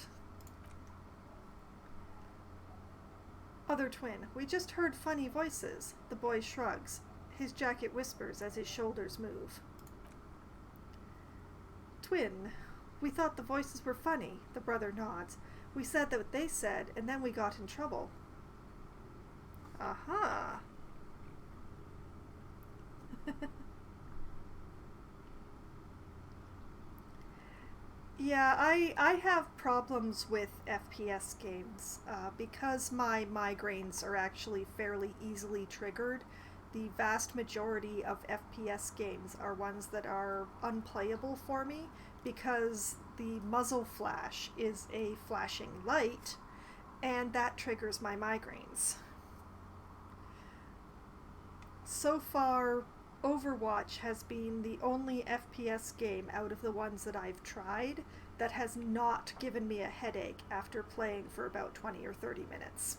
Other twin. We just heard funny voices. The boy shrugs. His jacket whispers as his shoulders move. Twin. We thought the voices were funny. The brother nods. We said what they said, and then we got in trouble. Aha. Yeah, I have problems with FPS games. Because my migraines are actually fairly easily triggered, the vast majority of FPS games are ones that are unplayable for me because the muzzle flash is a flashing light, and that triggers my migraines. So far, Overwatch has been the only FPS game out of the ones that I've tried that has not given me a headache after playing for about 20 or 30 minutes.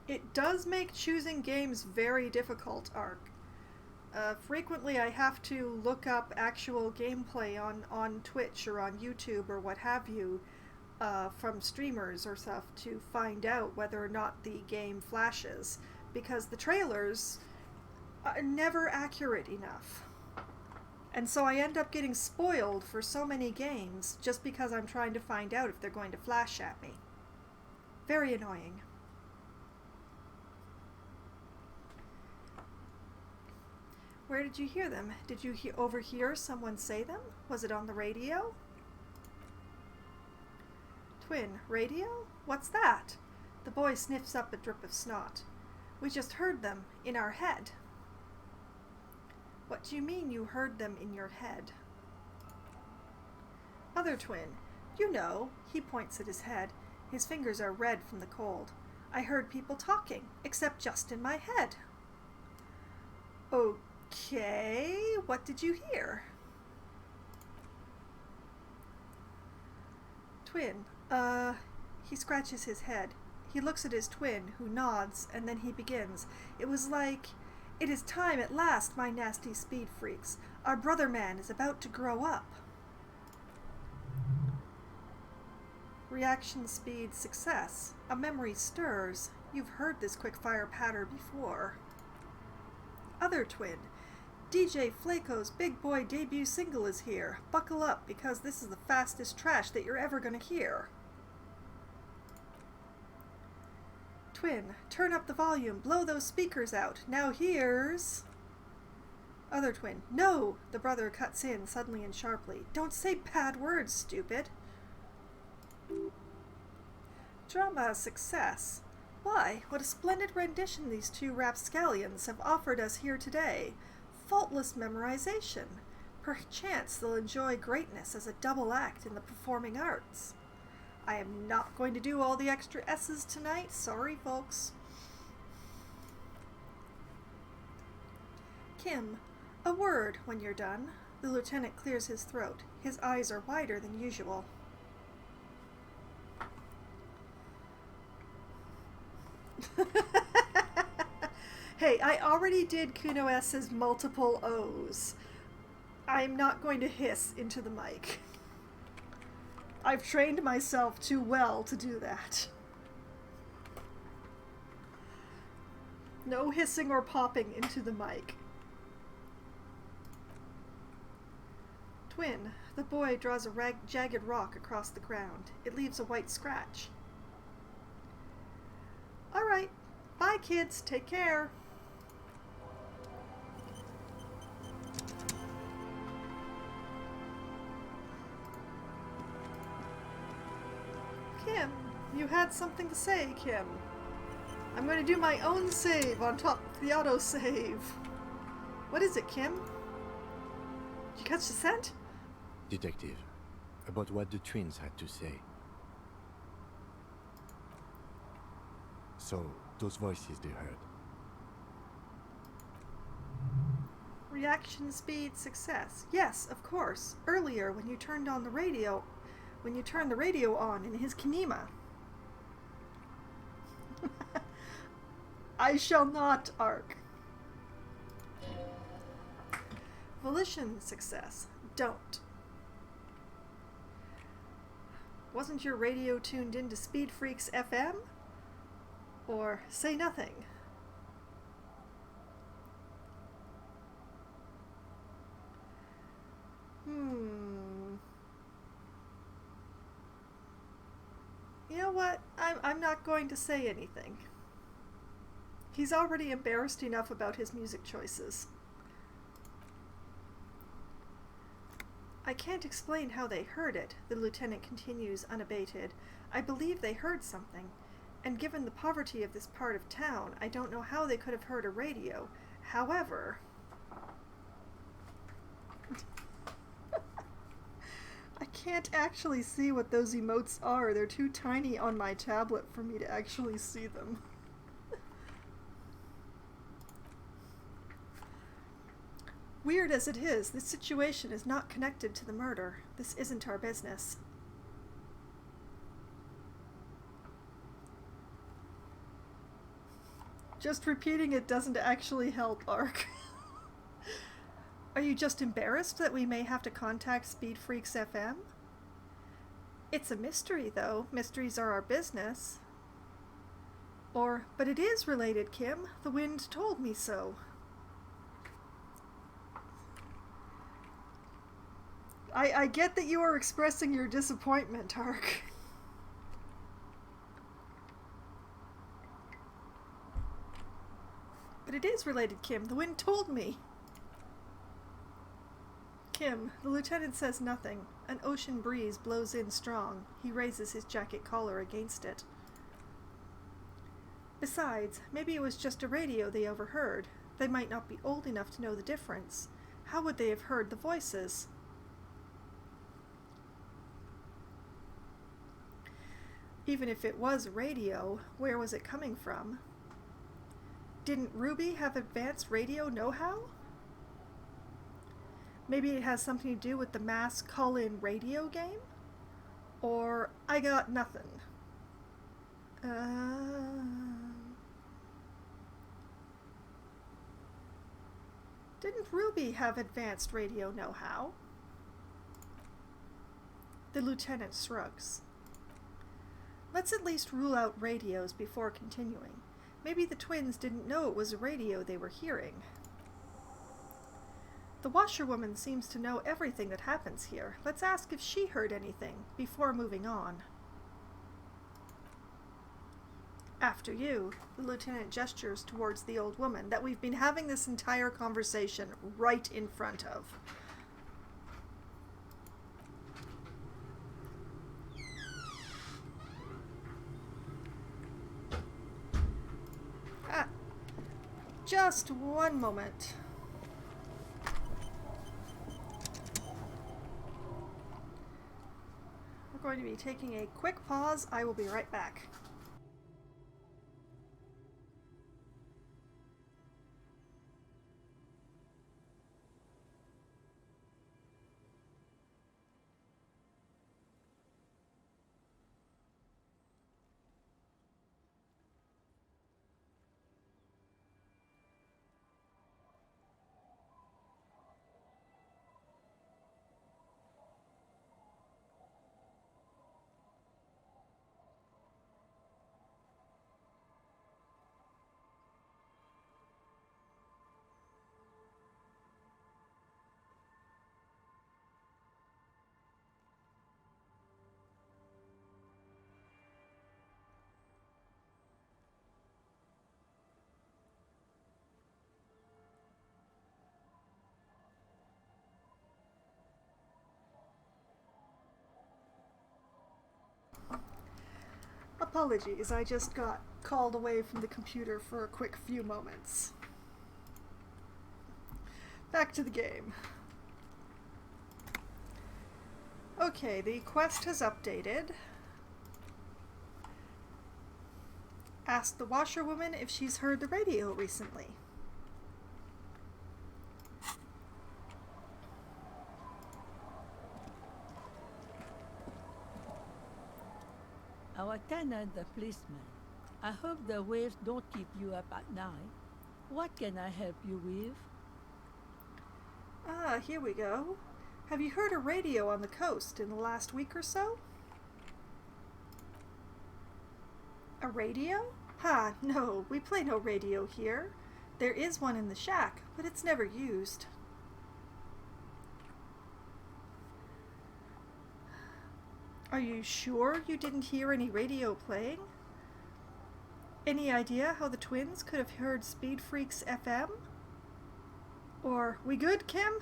It does make choosing games very difficult, Ark. Frequently I have to look up actual gameplay on Twitch or on YouTube or what have you from streamers or stuff to find out whether or not the game flashes, because the trailers are never accurate enough. And so I end up getting spoiled for so many games just because I'm trying to find out if they're going to flash at me. Very annoying. Where did you hear them? Did you overhear someone say them? Was it on the radio? Twin, radio? What's that? The boy sniffs up a drip of snot. We just heard them in our head. What do you mean you heard them in your head? Other twin, you know, he points at his head. His fingers are red from the cold. I heard people talking, except just in my head. Okay, what did you hear? Twin, he scratches his head. He looks at his twin, who nods, and then he begins. It was like, it is time at last, my nasty speed freaks. Our brother man is about to grow up. Reaction speed success. A memory stirs. You've heard this quick-fire patter before. Other twin. DJ Flaco's Big Boy debut single is here. Buckle up, because this is the fastest trash that you're ever gonna hear. Twin, turn up the volume, blow those speakers out. Now here's... Other twin, no! The brother cuts in suddenly and sharply. Don't say bad words, stupid. Drama success. Why, what a splendid rendition these two rapscallions have offered us here today. Faultless memorization. Perchance they'll enjoy greatness as a double act in the performing arts. I am not going to do all the extra S's tonight. Sorry, folks. Kim, a word when you're done. The lieutenant clears his throat. His eyes are wider than usual. Hey, I already did Kuno S's multiple O's. I'm not going to hiss into the mic. I've trained myself too well to do that. No hissing or popping into the mic. Twin, the boy draws a jagged rock across the ground. It leaves a white scratch. All right. Bye, kids. Take care. Kim, you had something to say, Kim. I'm going to do my own save on top of the autosave. What is it, Kim? Did you catch the scent? Detective, about what the twins had to say. So, those voices they heard. Reaction speed success. Yes, of course. Earlier, when you turned on the radio... When you turned the radio on in his kinema. I shall not, Ark. Volition success. Don't. Wasn't your radio tuned into Speed Freaks FM? Or say nothing. You know what? I'm not going to say anything. He's already embarrassed enough about his music choices. I can't explain how they heard it, the lieutenant continues unabated. I believe they heard something. And given the poverty of this part of town, I don't know how they could have heard a radio. However... I can't actually see what those emotes are. They're too tiny on my tablet for me to actually see them. Weird as it is, this situation is not connected to the murder. This isn't our business. Just repeating it doesn't actually help, Ark. Are you just embarrassed that we may have to contact Speed Freaks FM? It's a mystery, though. Mysteries are our business. But it is related, Kim. The wind told me so. I get that you are expressing your disappointment, Hark. But it is related, Kim. The wind told me. Kim, the lieutenant says nothing. An ocean breeze blows in strong. He raises his jacket collar against it. Besides, maybe it was just a radio they overheard. They might not be old enough to know the difference. How would they have heard the voices? Even if it was radio, where was it coming from? Didn't Ruby have advanced radio know-how? Maybe it has something to do with the mass call-in radio game? Or I got nothing. Didn't Ruby have advanced radio know-how? The lieutenant shrugs. Let's at least rule out radios before continuing. Maybe the twins didn't know it was a radio they were hearing. The washerwoman seems to know everything that happens here. Let's ask if she heard anything before moving on. After you, the lieutenant gestures towards the old woman that we've been having this entire conversation right in front of. Just one moment. We're going to be taking a quick pause. I will be right back. Apologies, I just got called away from the computer for a quick few moments. Back to the game. Okay, the quest has updated. Ask the washerwoman if she's heard the radio recently. Our tenant, the policeman. I hope the waves don't keep you up at night. What can I help you with? Ah, here we go. Have you heard a radio on the coast in the last week or so? A radio? Ha, no, we play no radio here. There is one in the shack, but it's never used. Are you sure you didn't hear any radio playing? Any idea how the twins could have heard Speed Freaks FM? Or, we good, Kim?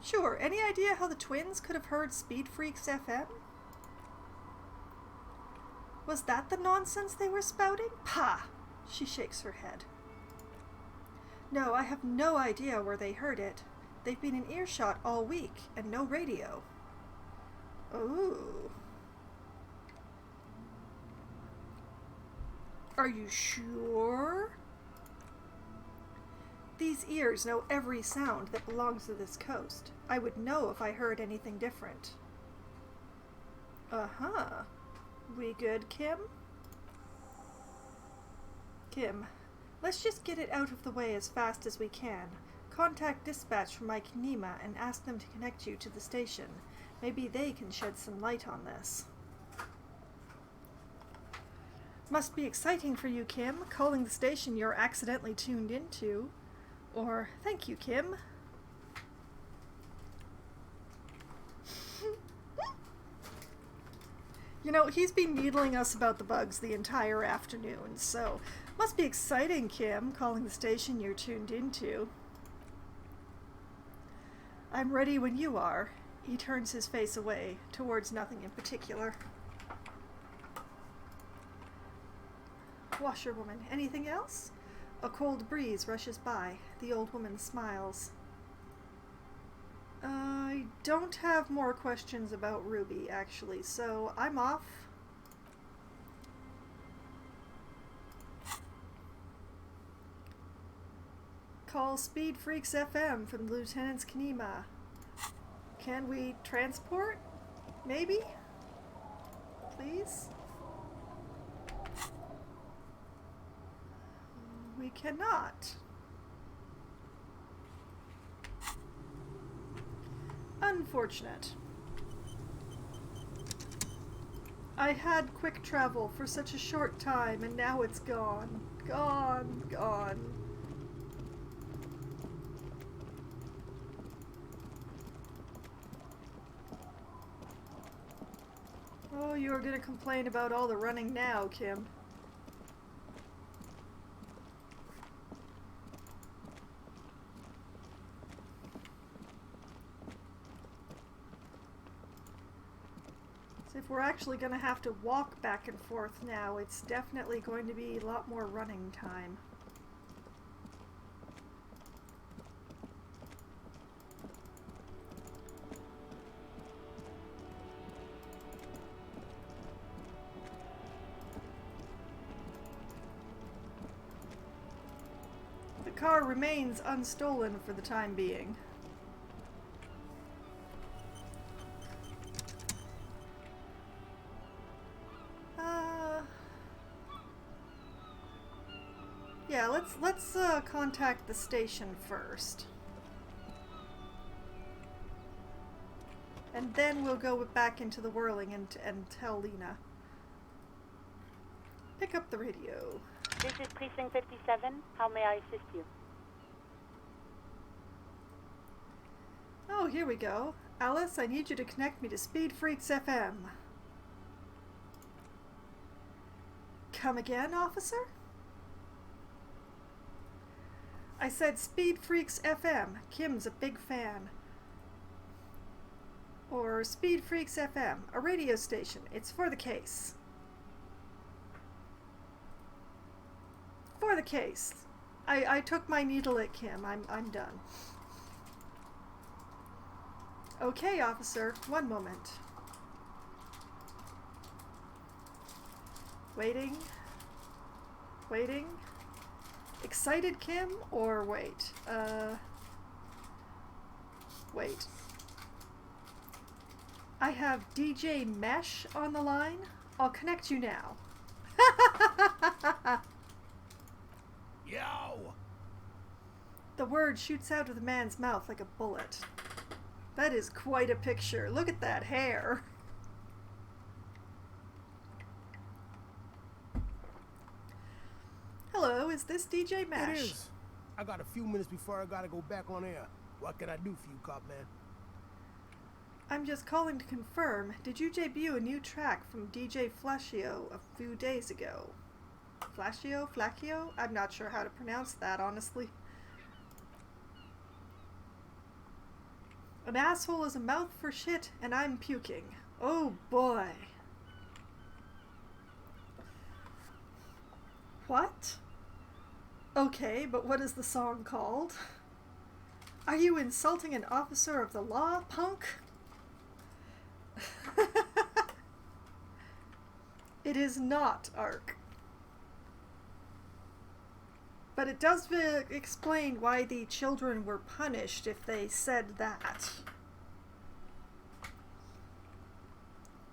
Sure, any idea how the twins could have heard Speed Freaks FM? Was that the nonsense they were spouting? Pah! She shakes her head. No, I have no idea where they heard it. They've been in earshot all week, and no radio. Oh. Are you sure? These ears know every sound that belongs to this coast. I would know if I heard anything different. Uh-huh. We good, Kim? Kim, let's just get it out of the way as fast as we can. Contact dispatch from my Kinema and ask them to connect you to the station. Maybe they can shed some light on this. Must be exciting for you, Kim, calling the station you're accidentally tuned into. Or, thank you, Kim. You know, he's been needling us about the bugs the entire afternoon, so must be exciting, Kim, calling the station you're tuned into. I'm ready when you are. He turns his face away, towards nothing in particular. Washerwoman, anything else? A cold breeze rushes by. The old woman smiles. I don't have more questions about Ruby, actually, so I'm off. Call Speed Freaks FM from Lieutenant's Kinema. Can we transport? Maybe? Please? We cannot. Unfortunate. I had quick travel for such a short time and now it's gone. Gone. Oh, you're gonna complain about all the running now, Kim. If we're actually going to have to walk back and forth now, it's definitely going to be a lot more running time. The car remains unstolen for the time being. Yeah, let's contact the station first. And then we'll go back into the whirling and tell Lena. Pick up the radio. This is Precinct 57. How may I assist you? Oh, here we go. Alice, I need you to connect me to Speed Freaks FM. Come again, officer? I said Speed Freaks FM. Kim's a big fan. Or Speed Freaks FM, a radio station. It's for the case. For the case. I took my needle at Kim. I'm done. Okay, officer. One moment. Waiting. Waiting. Excited, Kim? Or wait. Wait. I have DJ Mesh on the line. I'll connect you now. Yo! The word shoots out of the man's mouth like a bullet. That is quite a picture. Look at that hair. Hello, is this DJ Mesh? It is. I got a few minutes before I gotta go back on air. What can I do for you, cop man? I'm just calling to confirm. Did you debut a new track from DJ Flashio a few days ago? Flashio? Flacchio? I'm not sure how to pronounce that, honestly. An asshole is a mouth for shit, and I'm puking. Oh boy. What? Okay, but what is the song called? Are you insulting an officer of the law, punk? It is not Ark. But it does explain why the children were punished if they said that.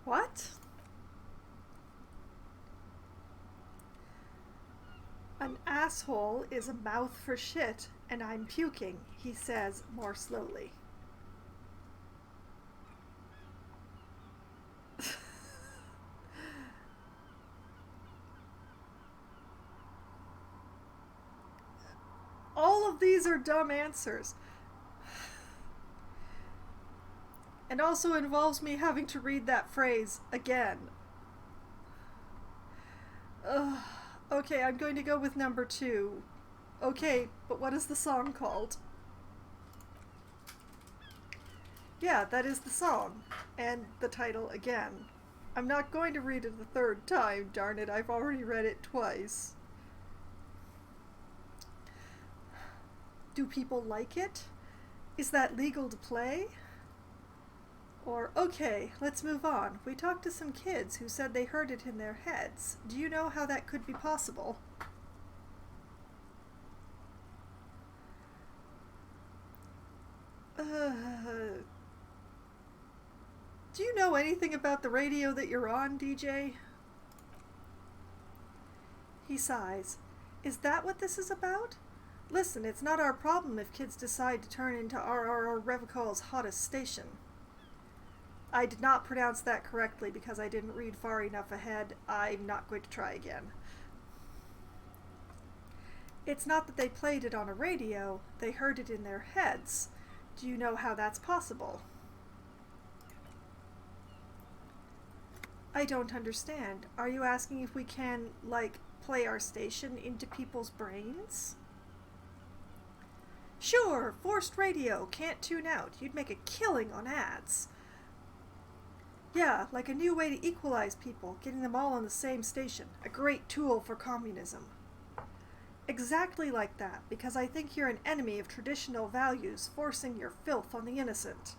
What? An asshole is a mouth for shit, And I'm puking, he says more slowly. All of these are dumb answers. And also involves me having to read that phrase again. Okay, I'm going to go with number 2. Okay, but what is the song called? Yeah, that is the song. And the title again. I'm not going to read it the third time, darn it, I've already read it twice. Do people like it? Is that legal to play? Or, okay, let's move on. We talked to some kids who said they heard it in their heads. Do you know how that could be possible? Do you know anything about the radio that you're on, DJ? He sighs. Is that what this is about? Listen, it's not our problem if kids decide to turn into RRR Revocal's hottest station. I did not pronounce that correctly because I didn't read far enough ahead. I'm not going to try again. It's not that they played it on a radio, they heard it in their heads. Do you know how that's possible? I don't understand. Are you asking if we can, like, play our station into people's brains? Sure, forced radio, can't tune out. You'd make a killing on ads. Yeah, like a new way to equalize people, getting them all on the same station. A great tool for communism. Exactly like that, because I think you're an enemy of traditional values, forcing your filth on the innocent.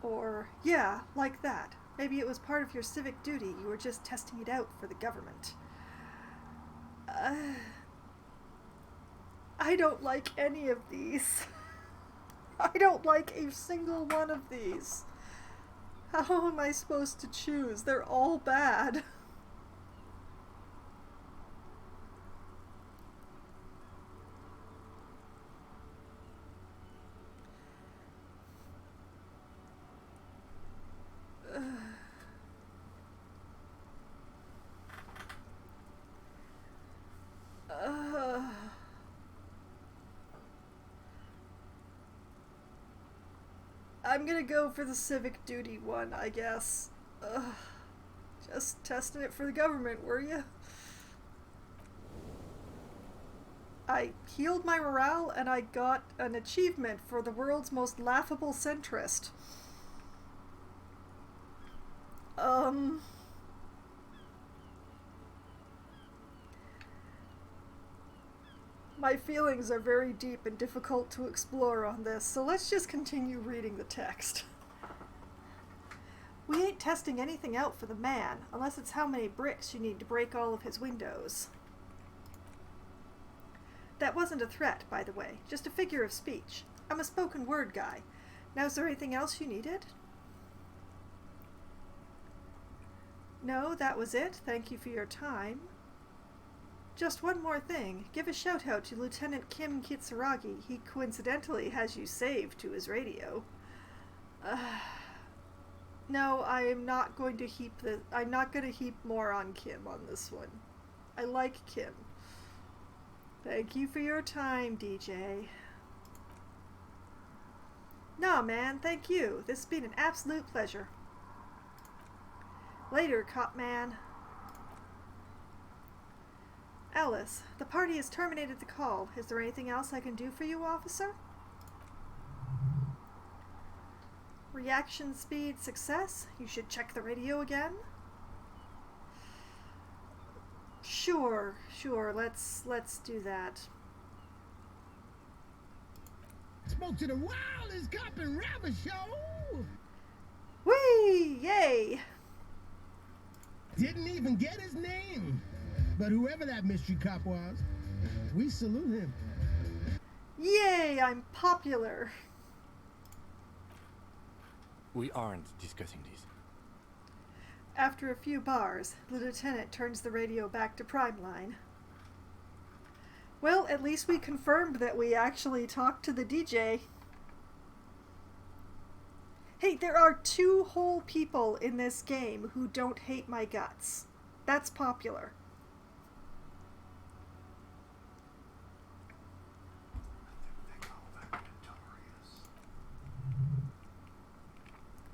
Or, yeah, like that. Maybe it was part of your civic duty, you were just testing it out for the government. I don't like any of these. I don't like a single one of these. How am I supposed to choose? They're all bad. I'm gonna go for the civic duty one, I guess. Just testing it for the government, were you? I healed my morale and I got an achievement for the world's most laughable centrist. My feelings are very deep and difficult to explore on this, so let's just continue reading the text. We ain't testing anything out for the man, unless it's how many bricks you need to break all of his windows. That wasn't a threat, by the way, just a figure of speech. I'm a spoken word guy. Now, is there anything else you needed? No, that was it. Thank you for your time. Just one more thing. Give a shout out to Lieutenant Kim Kitsuragi. He coincidentally has you saved to his radio. No, I'm not going to heap more on Kim on this one. I like Kim. Thank you for your time, DJ. Nah, man, thank you. This has been an absolute pleasure. Later, cop man. Alice, the party has terminated the call. Is there anything else I can do for you, officer? Reaction speed success. You should check the radio again. Sure, let's do that. Spoke to the wildest cop and rapper show. Whee! Yay! Didn't even get his name. But whoever that mystery cop was, we salute him. Yay, I'm popular. We aren't discussing this. After a few bars, the lieutenant turns the radio back to Prime Line. Well, at least we confirmed that we actually talked to the DJ. Hey, there are 2 whole people in this game who don't hate my guts. That's popular.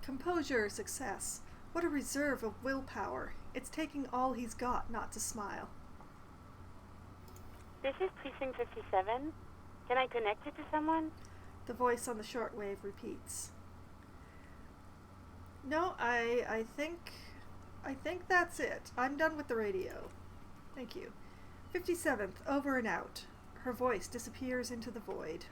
Composure, success. What a reserve of willpower. It's taking all he's got not to smile. This is Precinct 57. Can I connect it to someone? The voice on the shortwave repeats. No, I think that's it. I'm done with the radio. Thank you. 57th, over and out. Her voice disappears into the void.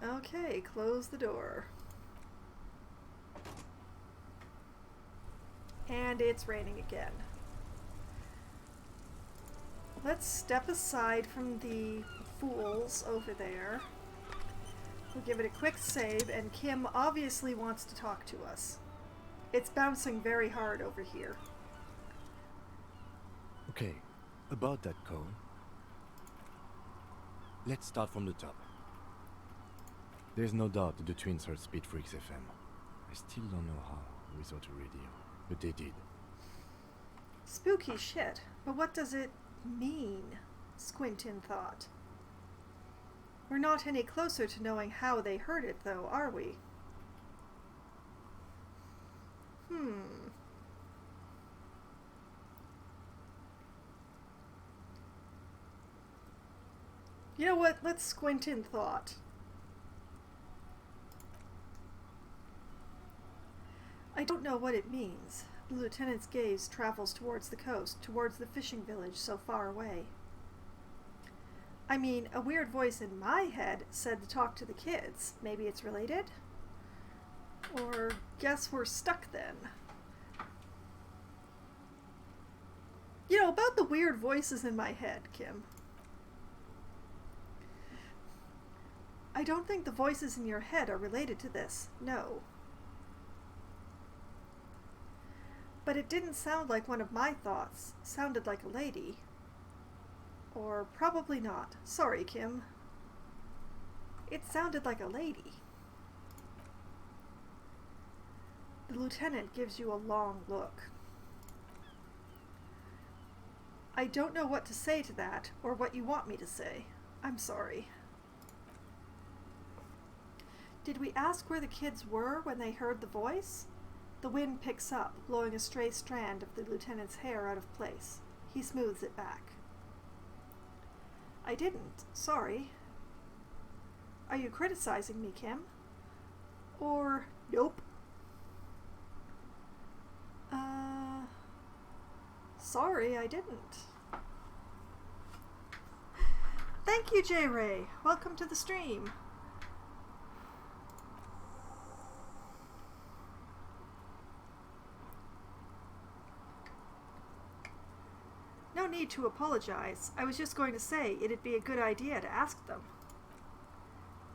Okay, close the door. And it's raining again. Let's step aside from the fools over there. We'll give it a quick save, and Kim obviously wants to talk to us. It's bouncing very hard over here. Okay, about that code. Let's start from the top. There's no doubt that the twins heard Speed Freaks FM. I still don't know how without a radio, but they did. Spooky shit, but what does it mean? Squintin thought. We're not any closer to knowing how they heard it, though, are we? You know what? Let's squint in thought. I don't know what it means. The lieutenant's gaze travels towards the coast, towards the fishing village so far away. I mean, a weird voice in my head said to talk to the kids. Maybe it's related? Or guess we're stuck then. You know, about the weird voices in my head, Kim. I don't think the voices in your head are related to this. No. But it didn't sound like one of my thoughts. It sounded like a lady. Or probably not. Sorry, Kim. It sounded like a lady. The lieutenant gives you a long look. I don't know what to say to that, or what you want me to say. I'm sorry. Did we ask where the kids were when they heard the voice? The wind picks up, blowing a stray strand of the lieutenant's hair out of place. He smooths it back. I didn't. Sorry. Are you criticizing me, Kim? Or, nope. Sorry, I didn't. Thank you, J. Ray. Welcome to the stream. No need to apologize. I was just going to say it'd be a good idea to ask them.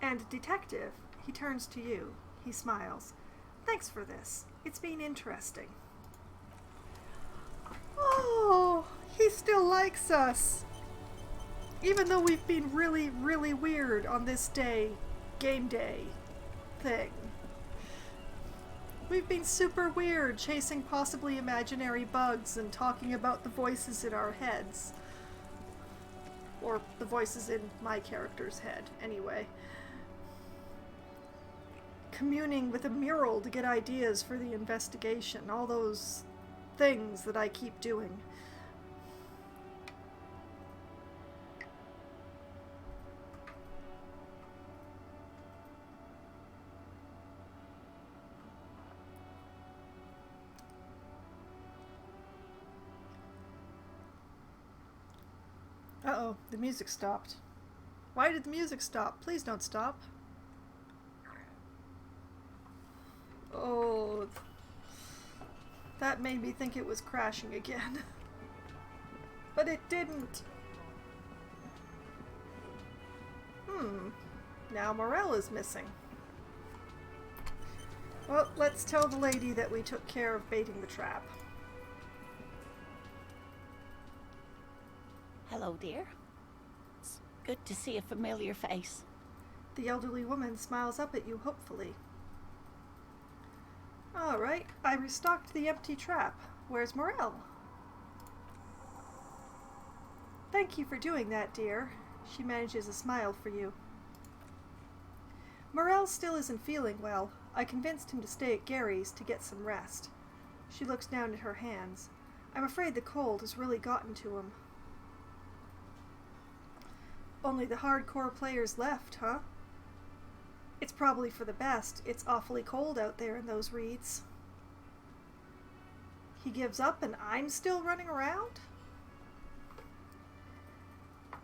And Detective, he turns to you. He smiles. Thanks for this. It's been interesting. Oh, he still likes us. Even though we've been really, really weird on this day, game day thing. We've been super weird, chasing possibly imaginary bugs and talking about the voices in our heads. Or the voices in my character's head, anyway. Communing with a mural to get ideas for the investigation. All those things that I keep doing. Uh-oh, the music stopped. Why did the music stop? Please don't stop. Oh, that made me think it was crashing again. But it didn't. Now Morel is missing. Well, let's tell the lady that we took care of baiting the trap. Hello, dear. It's good to see a familiar face. The elderly woman smiles up at you hopefully. All right, I restocked the empty trap. Where's Morel? Thank you for doing that, dear. She manages a smile for you. Morel still isn't feeling well. I convinced him to stay at Gary's to get some rest. She looks down at her hands. I'm afraid the cold has really gotten to him. Only the hardcore players left, huh? It's probably for the best. It's awfully cold out there in those reeds. He gives up and I'm still running around?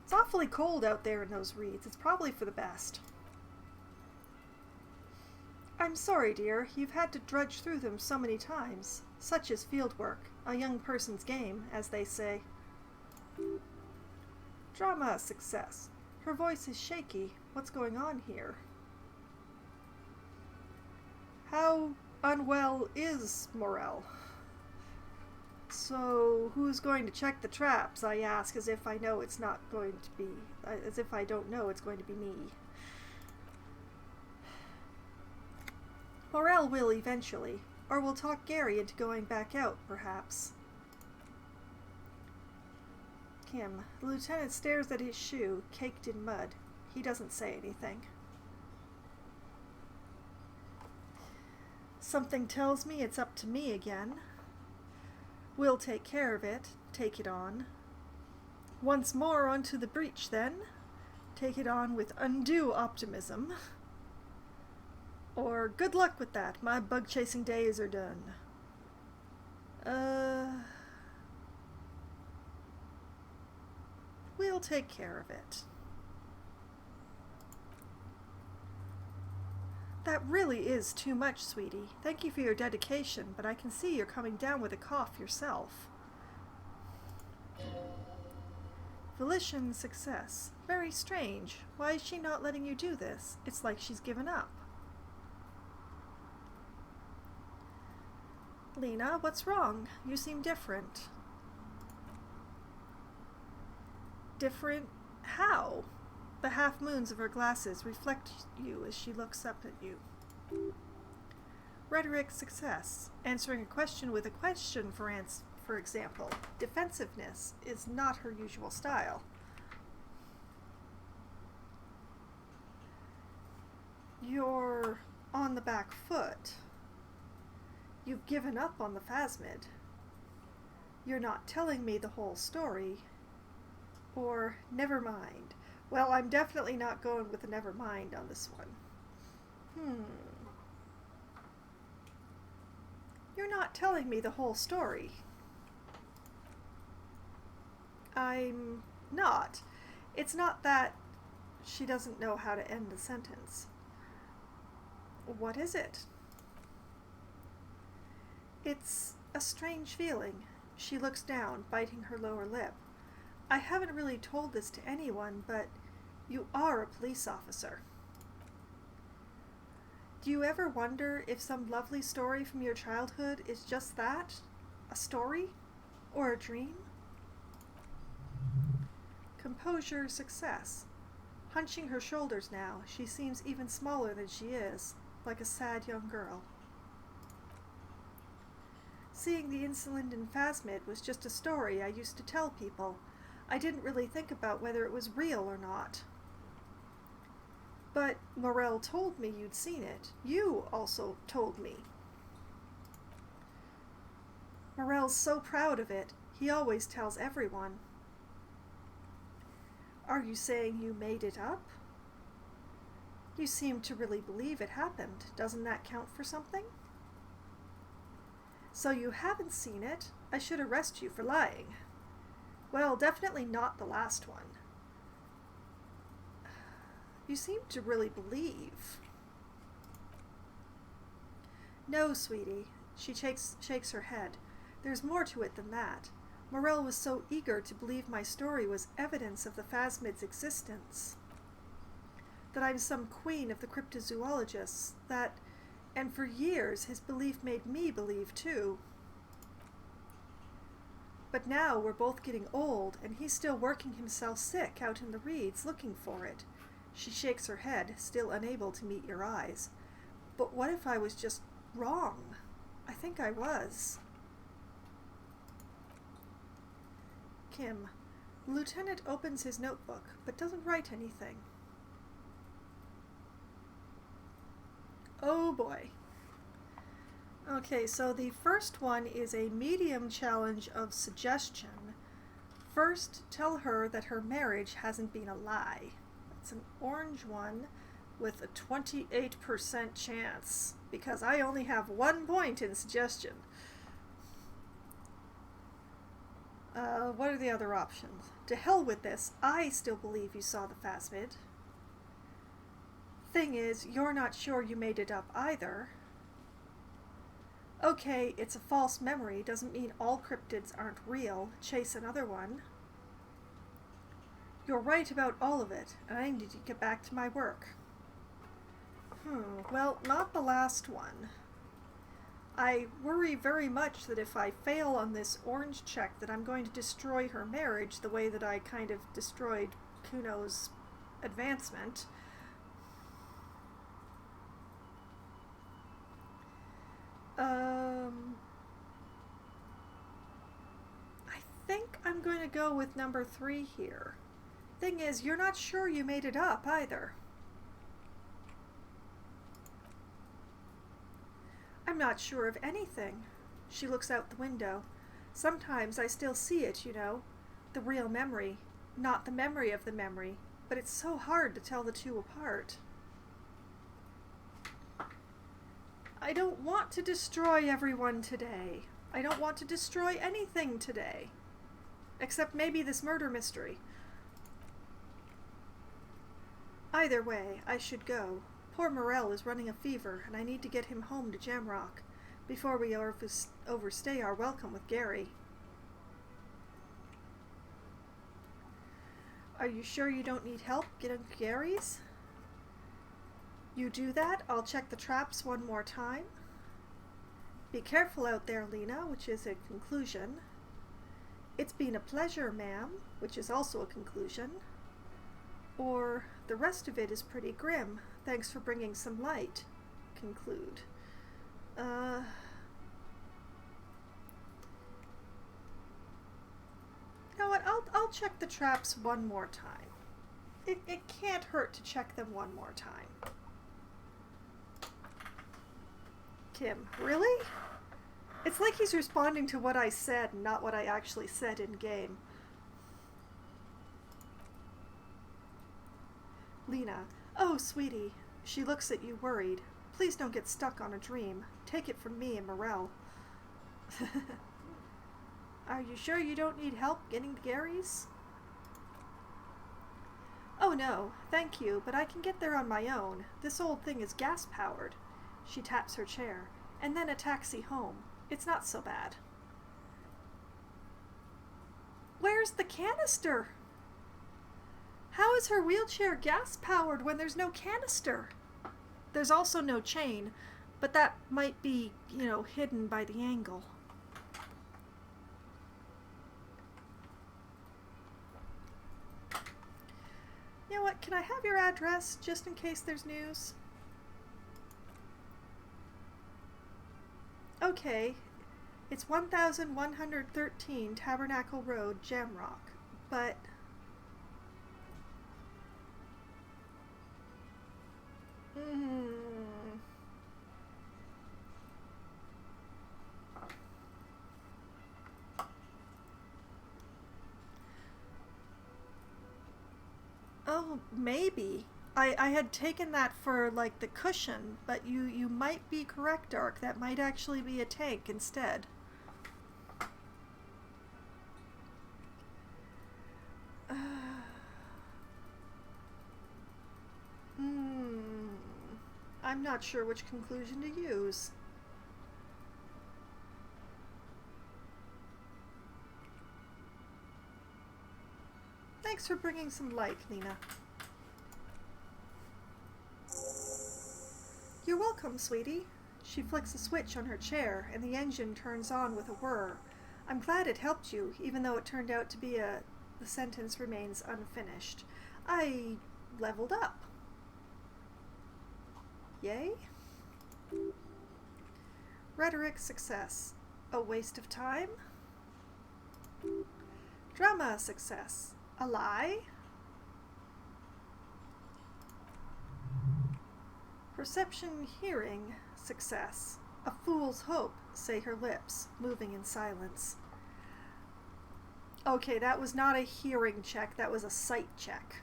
It's awfully cold out there in those reeds. It's probably for the best. I'm sorry, dear. You've had to drudge through them so many times. Such is field work. A young person's game, as they say. Drama a success. Her voice is shaky. What's going on here? How unwell is Morel? So, who's going to check the traps? I ask, as if I know it's not going to be, as if I don't know it's going to be me. Morel will eventually, or we'll talk Gary into going back out, perhaps. Kim. The lieutenant stares at his shoe, caked in mud. He doesn't say anything. Something tells me it's up to me again. We'll take care of it, take it on. Once more onto the breach, then. Take it on with undue optimism. Or good luck with that, my bug-chasing days are done. We'll take care of it. That really is too much, sweetie. Thank you for your dedication, but I can see you're coming down with a cough yourself. Volition success. Very strange. Why is she not letting you do this? It's like she's given up. Lena, what's wrong? You seem different. Different? How? The half-moons of her glasses reflect you as she looks up at you. Rhetoric success. Answering a question with a question, for example. Defensiveness is not her usual style. You're on the back foot. You've given up on the phasmid. You're not telling me the whole story. Or, never mind. Well, I'm definitely not going with a never mind on this one. You're not telling me the whole story. I'm not. It's not that she doesn't know how to end a sentence. What is it? It's a strange feeling. She looks down, biting her lower lip. I haven't really told this to anyone, but you are a police officer. Do you ever wonder if some lovely story from your childhood is just that? A story? Or a dream? Composure success. Hunching her shoulders now, she seems even smaller than she is, like a sad young girl. Seeing the Insulinden phasmid was just a story I used to tell people. I didn't really think about whether it was real or not. But Morel told me you'd seen it. You also told me. Morel's so proud of it. He always tells everyone. Are you saying you made it up? You seem to really believe it happened. Doesn't that count for something? So you haven't seen it? I should arrest you for lying. Well, definitely not the last one. You seem to really believe. No, sweetie. She shakes her head. There's more to it than that. Morel was so eager to believe my story was evidence of the phasmid's existence. That I'm some queen of the cryptozoologists. And for years his belief made me believe too. But now we're both getting old, and he's still working himself sick out in the reeds looking for it. She shakes her head, still unable to meet your eyes. But what if I was just wrong? I think I was. Kim. The lieutenant opens his notebook, but doesn't write anything. Oh boy. Okay, so the first one is a medium challenge of suggestion. First, tell her that her marriage hasn't been a lie. That's an orange one with a 28% chance, because I only have 1 point in suggestion. What are the other options? To hell with this, I still believe you saw the phasmid. Thing is, you're not sure you made it up either. Okay, it's a false memory, doesn't mean all cryptids aren't real. Chase another one. You're right about all of it, and I need to get back to my work. Well, not the last one. I worry very much that if I fail on this orange check that I'm going to destroy her marriage the way that I kind of destroyed Kuno's advancement. I think I'm going to go with number 3 here. Thing is, you're not sure you made it up either. I'm not sure of anything. She looks out the window. Sometimes I still see it, you know. The real memory. Not the memory of the memory. But it's so hard to tell the two apart. I don't want to destroy everyone today. I don't want to destroy anything today. Except maybe this murder mystery. Either way, I should go. Poor Morel is running a fever, and I need to get him home to Jamrock before we overstay our welcome with Gary. Are you sure you don't need help getting Gary's? You do that, I'll check the traps one more time. Be careful out there, Lena, which is a conclusion. It's been a pleasure, ma'am, which is also a conclusion. Or, the rest of it is pretty grim. Thanks for bringing some light. Conclude. You know what? I'll check the traps one more time. It can't hurt to check them one more time. Kim, really? It's like he's responding to what I said and not what I actually said in game. Lena. Oh, sweetie. She looks at you worried. Please don't get stuck on a dream. Take it from me and Morel. Are you sure you don't need help getting to Gary's? Oh no, thank you, but I can get there on my own. This old thing is gas-powered. She taps her chair. And then a taxi home. It's not so bad. Where's the canister? How is her wheelchair gas-powered when there's no canister? There's also no chain, but that might be, you know, hidden by the angle. You know what, can I have your address, just in case there's news? Okay, it's 1113 Tabernacle Road, Jamrock, but... Oh, maybe. I had taken that for, like, the cushion, but you might be correct, Dark. That might actually be a tank instead. I'm not sure which conclusion to use. Thanks for bringing some light, Lena. You're welcome, sweetie. She flicks a switch on her chair, and the engine turns on with a whir. I'm glad it helped you, even though it turned out to be the sentence remains unfinished. I leveled up. Yay? Rhetoric success. A waste of time? Drama success. A lie? Perception hearing success. A fool's hope, say her lips, moving in silence. Okay, that was not a hearing check, that was a sight check.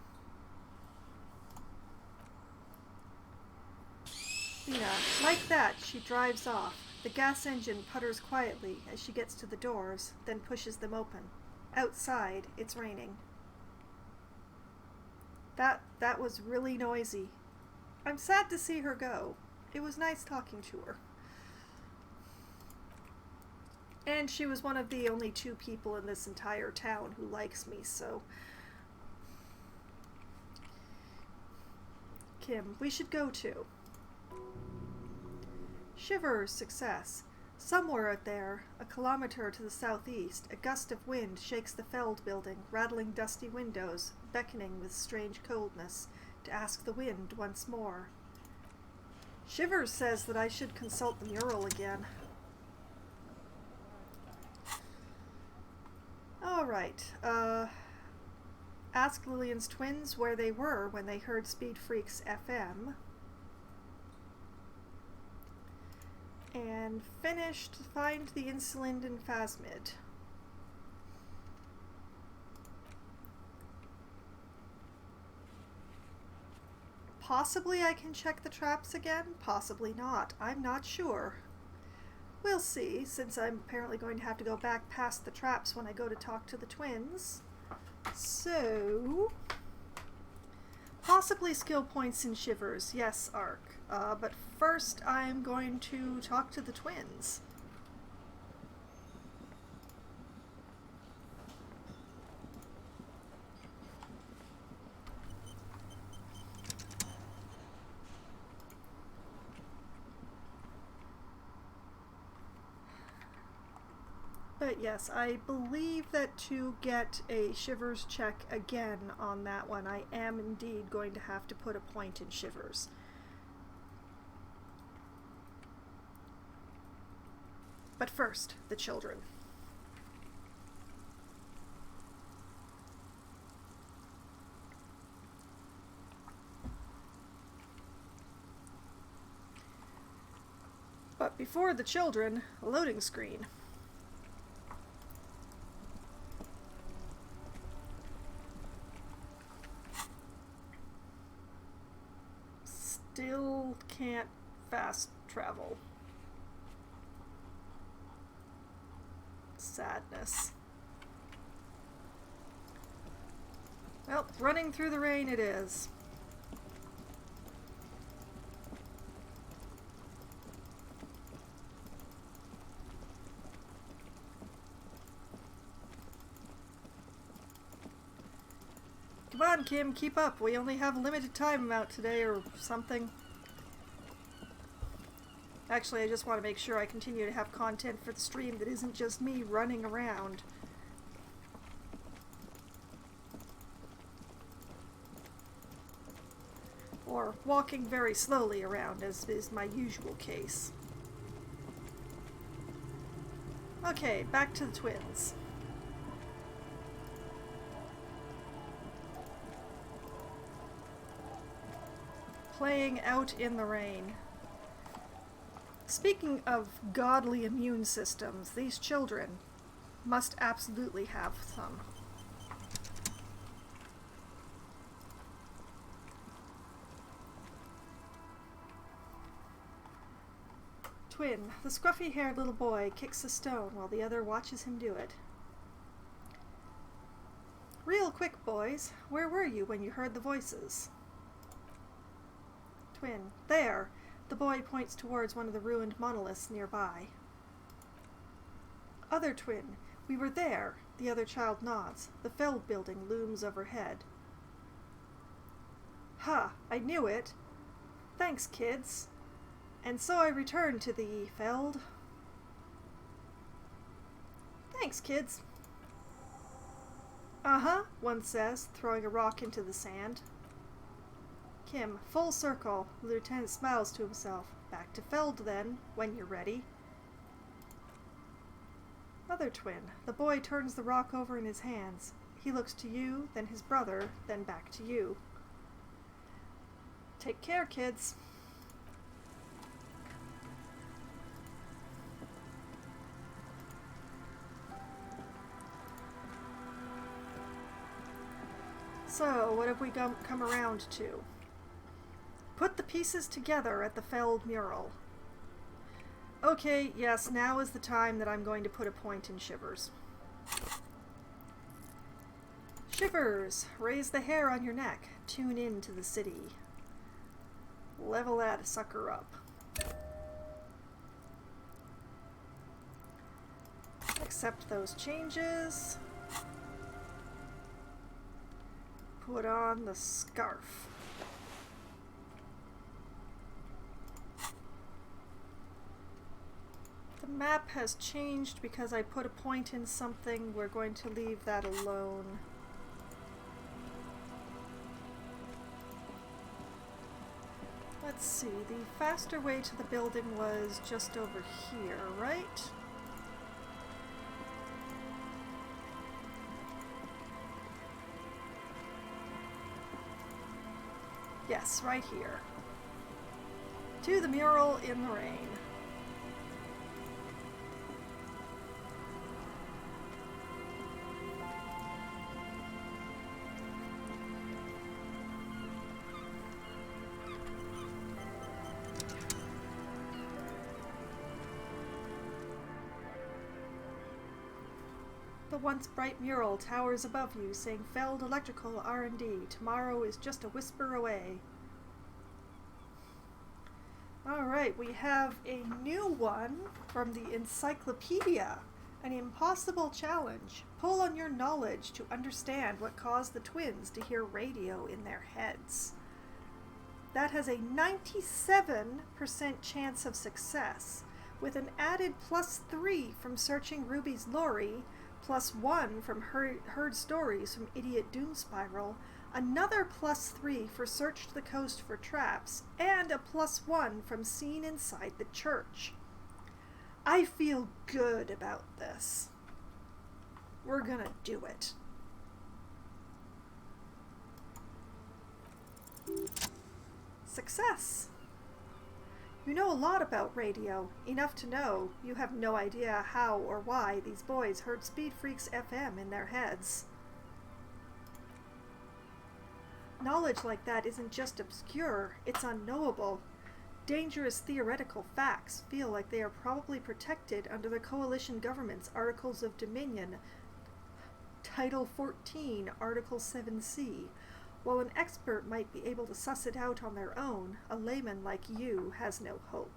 Lena, like that, she drives off. The gas engine putters quietly as she gets to the doors, then pushes them open. Outside, it's raining. That was really noisy. I'm sad to see her go. It was nice talking to her. And she was one of the only 2 people in this entire town who likes me, so... Kim, we should go too. Shivers success. Somewhere out there, a kilometer to the southeast, a gust of wind shakes the Feld building, rattling dusty windows, beckoning with strange coldness to ask the wind once more. Shivers says that I should consult the mural again. Alright, ask Lillian's twins where they were when they heard Speed Freaks FM. And finished, find the insulin and phasmid. Possibly I can check the traps again, possibly not. I'm not sure. We'll see, since I'm apparently going to have to go back past the traps when I go to talk to the twins. So... possibly skill points in Shivers. Yes, Ark. But first I'm going to talk to the twins. But yes, I believe that to get a Shivers check again on that one, I am indeed going to have to put a point in Shivers. But first, the children. But before the children, a loading screen. Still can't fast travel. Sadness. Well, running through the rain it is. Come on, Kim, keep up. We only have a limited time amount today or something. Actually, I just want to make sure I continue to have content for the stream that isn't just me running around. Or walking very slowly around, as is my usual case. Okay, back to the twins. Playing out in the rain. Speaking of godly immune systems, these children must absolutely have some. Twin, the scruffy-haired little boy kicks a stone while the other watches him do it. Real quick, boys. Where were you when you heard the voices? Twin, there. The boy points towards one of the ruined monoliths nearby. Other twin, we were there. The other child nods. The Feld building looms overhead. Ha! I knew it. Thanks, kids. And so I returned to the Feld. Thanks, kids. Uh-huh, one says, throwing a rock into the sand. Kim, full circle. The lieutenant smiles to himself. Back to Feld, then, when you're ready. Other twin. The boy turns the rock over in his hands. He looks to you, then his brother, then back to you. Take care, kids. So, what have we come around to? Put the pieces together at the Feld mural. Okay, yes, now is the time that I'm going to put a point in Shivers. Shivers, raise the hair on your neck. Tune in to the city. Level that sucker up. Accept those changes. Put on the scarf. The map has changed because I put a point in something. We're going to leave that alone. Let's see, the faster way to the building was just over here, right? Yes, right here. To the mural in the rain. The once bright mural towers above you, saying Feld Electrical R&D. Tomorrow is just a whisper away. Alright, we have a new one from the Encyclopedia. An impossible challenge. Pull on your knowledge to understand what caused the twins to hear radio in their heads. That has a 97% chance of success, with an added +3 from searching Ruby's lorry, +1 from heard stories from Idiot Doom Spiral, another +3 for searched the coast for traps, and a +1 from seen inside the church. I feel good about this. We're gonna do it. Success! You know a lot about radio, enough to know you have no idea how or why these boys heard Speed Freaks FM in their heads. Knowledge like that isn't just obscure, it's unknowable. Dangerous theoretical facts feel like they are probably protected under the coalition government's Articles of Dominion, Title 14, Article 7C. While an expert might be able to suss it out on their own, a layman like you has no hope.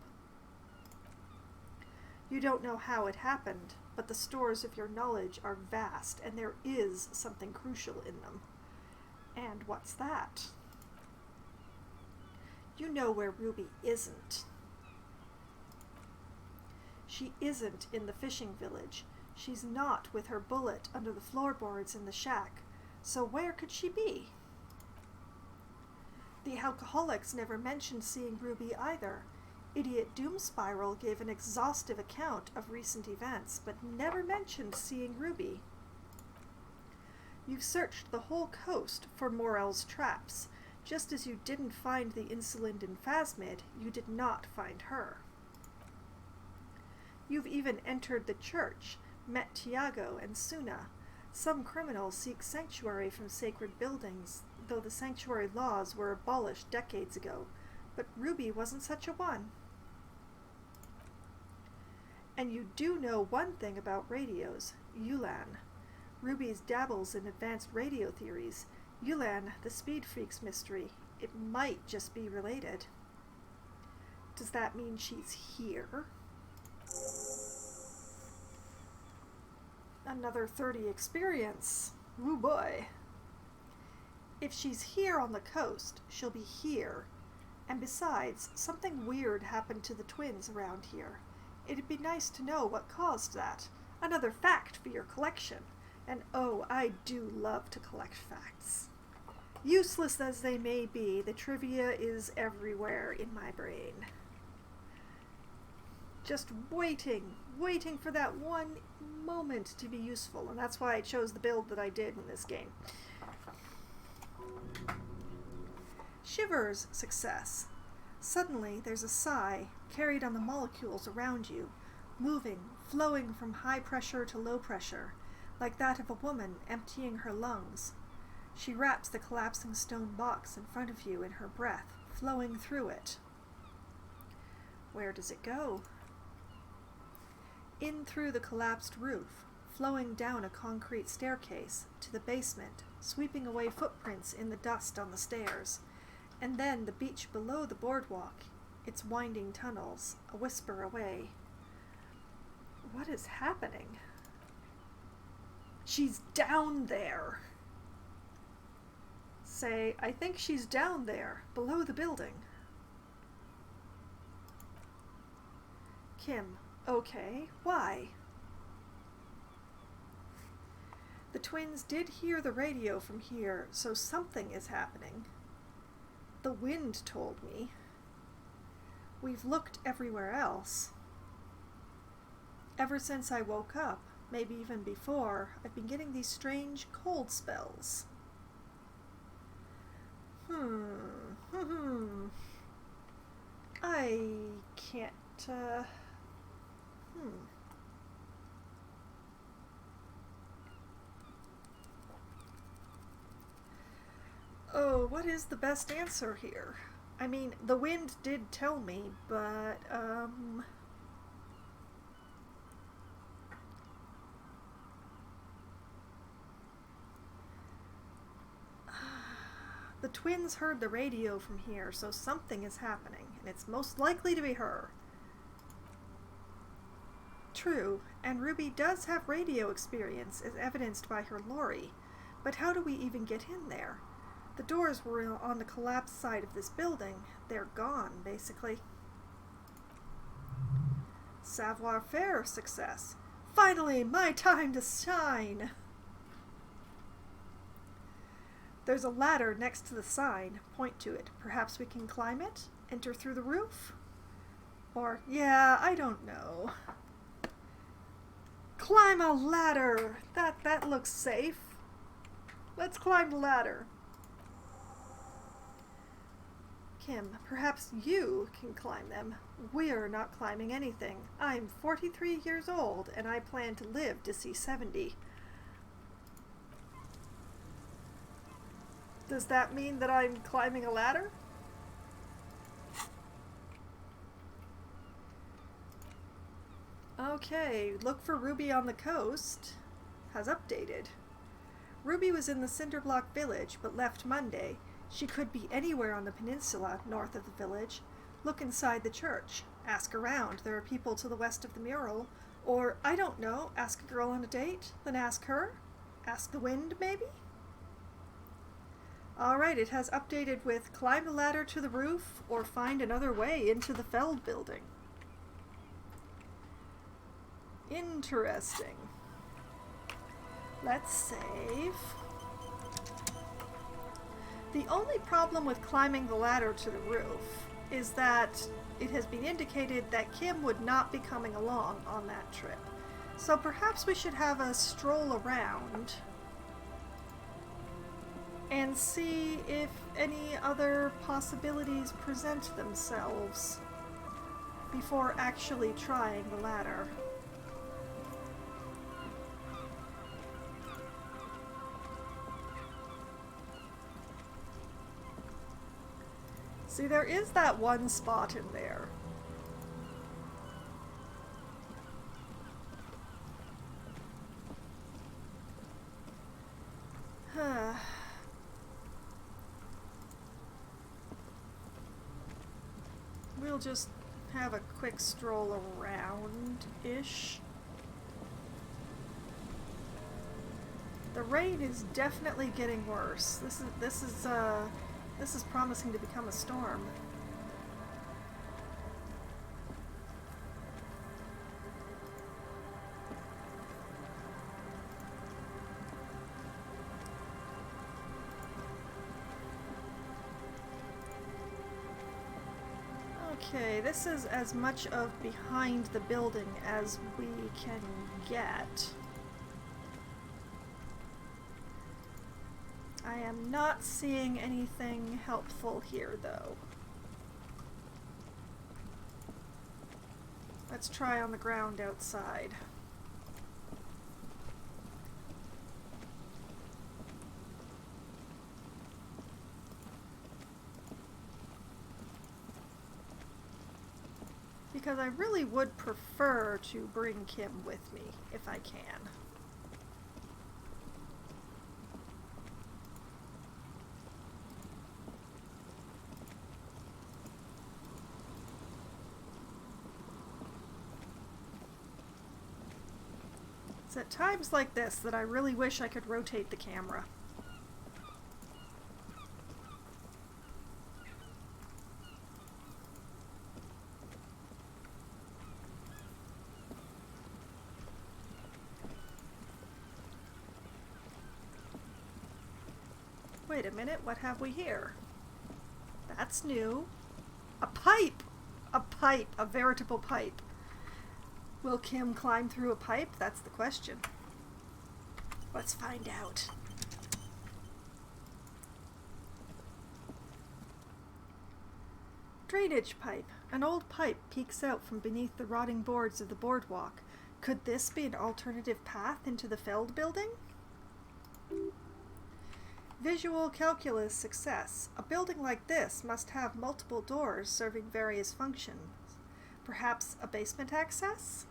You don't know how it happened, but the stores of your knowledge are vast, and there is something crucial in them. And what's that? You know where Ruby isn't. She isn't in the fishing village. She's not with her bullet under the floorboards in the shack. So where could she be? The alcoholics never mentioned seeing Ruby either. Idiot Doom Spiral gave an exhaustive account of recent events, but never mentioned seeing Ruby. You've searched the whole coast for Morel's traps. Just as you didn't find the Insulin and Phasmid, you did not find her. You've even entered the church, met Tiago and Suna. Some criminals seek sanctuary from sacred buildings, though the sanctuary laws were abolished decades ago, but Ruby wasn't such a one. And you do know one thing about radios, Yulan. Ruby's dabbles in advanced radio theories. Yulan, the Speed Freaks mystery. It might just be related. Does that mean she's here? Another 30 experience. Woo boy. If she's here on the coast, she'll be here. And besides, something weird happened to the twins around here. It'd be nice to know what caused that. Another fact for your collection. And oh, I do love to collect facts. Useless as they may be, the trivia is everywhere in my brain. Just waiting for that one moment to be useful, and that's why I chose the build that I did in this game. Shivers, success. Suddenly, there's a sigh carried on the molecules around you, moving, flowing from high pressure to low pressure, like that of a woman emptying her lungs. She wraps the collapsing stone box in front of you in her breath, flowing through it. Where does it go? In through the collapsed roof, flowing down a concrete staircase to the basement, sweeping away footprints in the dust on the stairs, and then the beach below the boardwalk, its winding tunnels, a whisper away. What is happening? She's down there. Say, I think she's down there, below the building. Kim, okay, why? The twins did hear the radio from here, so something is happening. The wind told me. We've looked everywhere else. Ever since I woke up, maybe even before, I've been getting these strange cold spells. I can't, Oh, what is the best answer here? I mean, the wind did tell me, but, the twins heard the radio from here, so something is happening, and it's most likely to be her. True, and Ruby does have radio experience, as evidenced by her lorry, but how do we even get in there? The doors were on the collapsed side of this building. They're gone, basically. Savoir-faire, success. Finally, my time to shine! There's a ladder next to the sign. Point to it. Perhaps we can climb it? Enter through the roof? Or, yeah, I don't know. Climb a ladder! That looks safe. Let's climb the ladder. Kim, perhaps you can climb them. We're not climbing anything. I'm 43 years old, and I plan to live to see 70. Does that mean that I'm climbing a ladder? Okay, look for Ruby on the coast. Has updated. Ruby was in the Cinderblock village, but left Monday. She could be anywhere on the peninsula, north of the village. Look inside the church. Ask around. There are people to the west of the mural. Or, I don't know, ask a girl on a date, then ask her? Ask the wind, maybe? Alright, it has updated with climb the ladder to the roof or find another way into the Feld building. Interesting. Let's save. The only problem with climbing the ladder to the roof is that it has been indicated that Kim would not be coming along on that trip. So perhaps we should have a stroll around and see if any other possibilities present themselves before actually trying the ladder. See, there is that one spot in there. We'll just have a quick stroll around-ish. The rain is definitely getting worse. This is promising to become a storm. Okay, this is as much of behind the building as we can get. I am not seeing anything helpful here, though. Let's try on the ground outside. Because I really would prefer to bring Kim with me, if I can. It's at times like this that I really wish I could rotate the camera. Wait a minute, what have we here? That's new. A pipe! A pipe, a veritable pipe. Will Kim climb through a pipe? That's the question. Let's find out. Drainage pipe. An old pipe peeks out from beneath the rotting boards of the boardwalk. Could this be an alternative path into the Feld building? Visual calculus success. A building like this must have multiple doors serving various functions. Perhaps a basement access?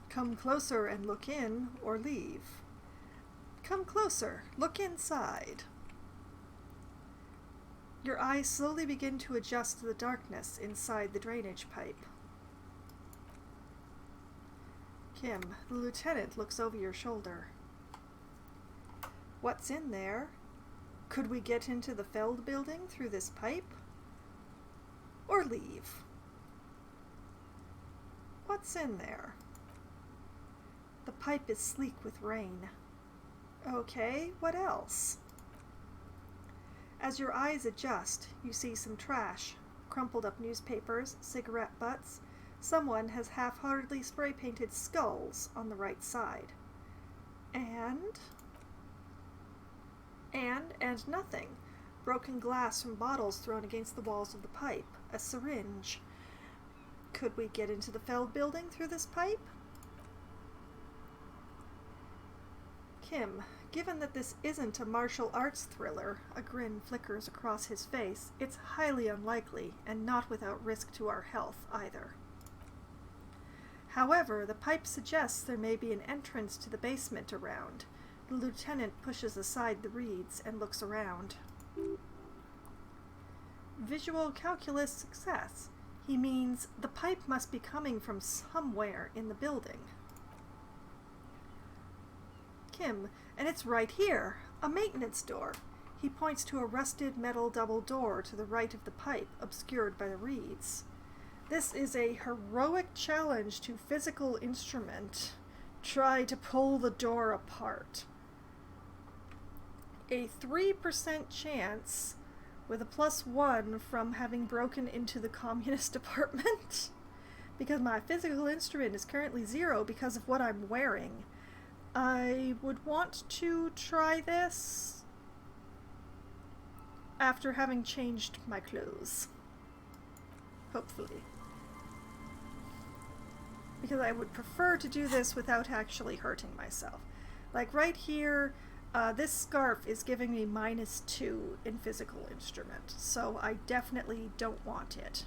Come closer and look in, or leave. Come closer. Look inside. Your eyes slowly begin to adjust to the darkness inside the drainage pipe. Kim, the lieutenant looks over your shoulder. What's in there? Could we get into the Feld building through this pipe? Or leave? What's in there? The pipe is sleek with rain. Okay, what else? As your eyes adjust, you see some trash, crumpled up newspapers, cigarette butts. Someone has half-heartedly spray-painted skulls on the right side. And nothing. Broken glass from bottles thrown against the walls of the pipe. A syringe. Could we get into the Feld building through this pipe? Kim, given that this isn't a martial arts thriller, a grin flickers across his face, it's highly unlikely, and not without risk to our health either. However, the pipe suggests there may be an entrance to the basement around. The lieutenant pushes aside the reeds and looks around. Visual calculus success. He means the pipe must be coming from somewhere in the building. Kim, and it's right here, a maintenance door. He points to a rusted metal double door to the right of the pipe, obscured by the reeds. This is a heroic challenge to physical instrument. Try to pull the door apart. A 3% chance with a +1 from having broken into the communist department. Because my physical instrument is currently 0 because of what I'm wearing. I would want to try this after having changed my clothes. Hopefully. Because I would prefer to do this without actually hurting myself. Like right here, this scarf is giving me -2 in physical instrument, so I definitely don't want it.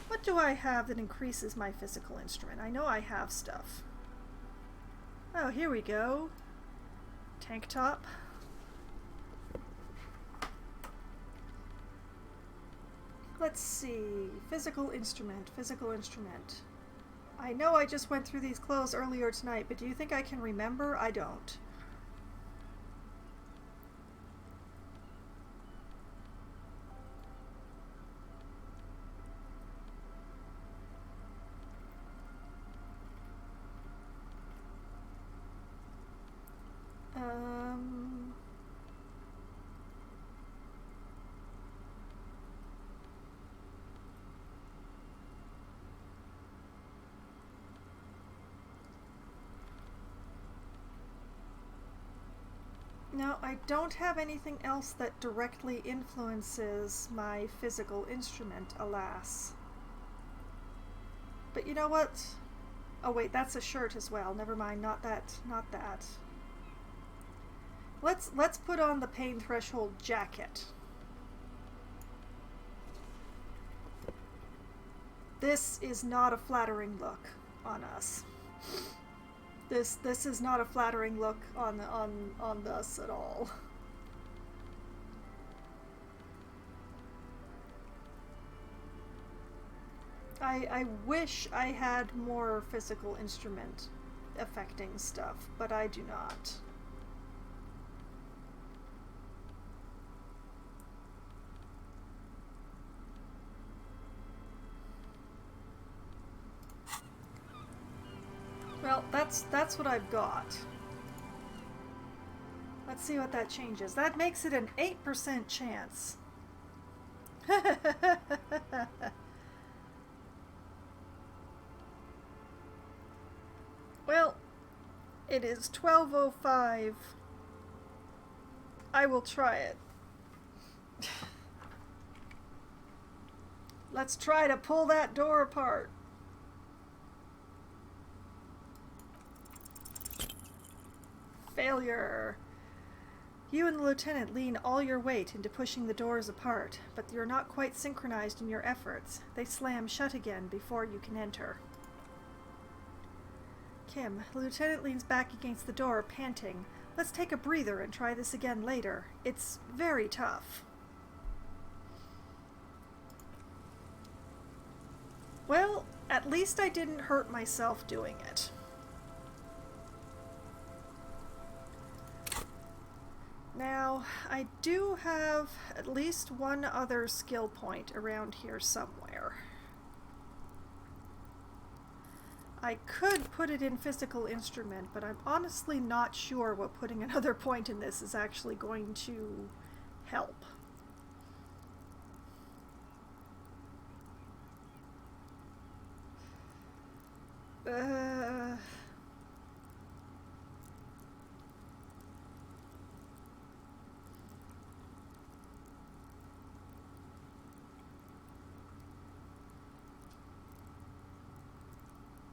What do I have that increases my physical instrument? I know I have stuff. Oh, here we go. Tank top. Let's see. Physical instrument, physical instrument. I know I just went through these clothes earlier tonight, but do you think I can remember? I don't. I don't have anything else that directly influences my physical instrument, alas. But you know what? Oh wait, that's a shirt as well. Never mind, not that, not that. Let's put on the pain threshold jacket. This is not a flattering look on us. This is not a flattering look on us at all. I wish I had more physical instrument affecting stuff, but I do not. Well, that's what I've got. Let's see what that changes. That makes it an 8% chance. Well, it is 12:05. I will try it. Let's try to pull that door apart. Failure. You and the lieutenant lean all your weight into pushing the doors apart, but you're not quite synchronized in your efforts. They slam shut again before you can enter. Kim, the lieutenant leans back against the door, panting. Let's take a breather and try this again later. It's very tough. Well, at least I didn't hurt myself doing it. Now, I do have at least one other skill point around here somewhere. I could put it in physical instrument, but I'm honestly not sure what putting another point in this is actually going to help.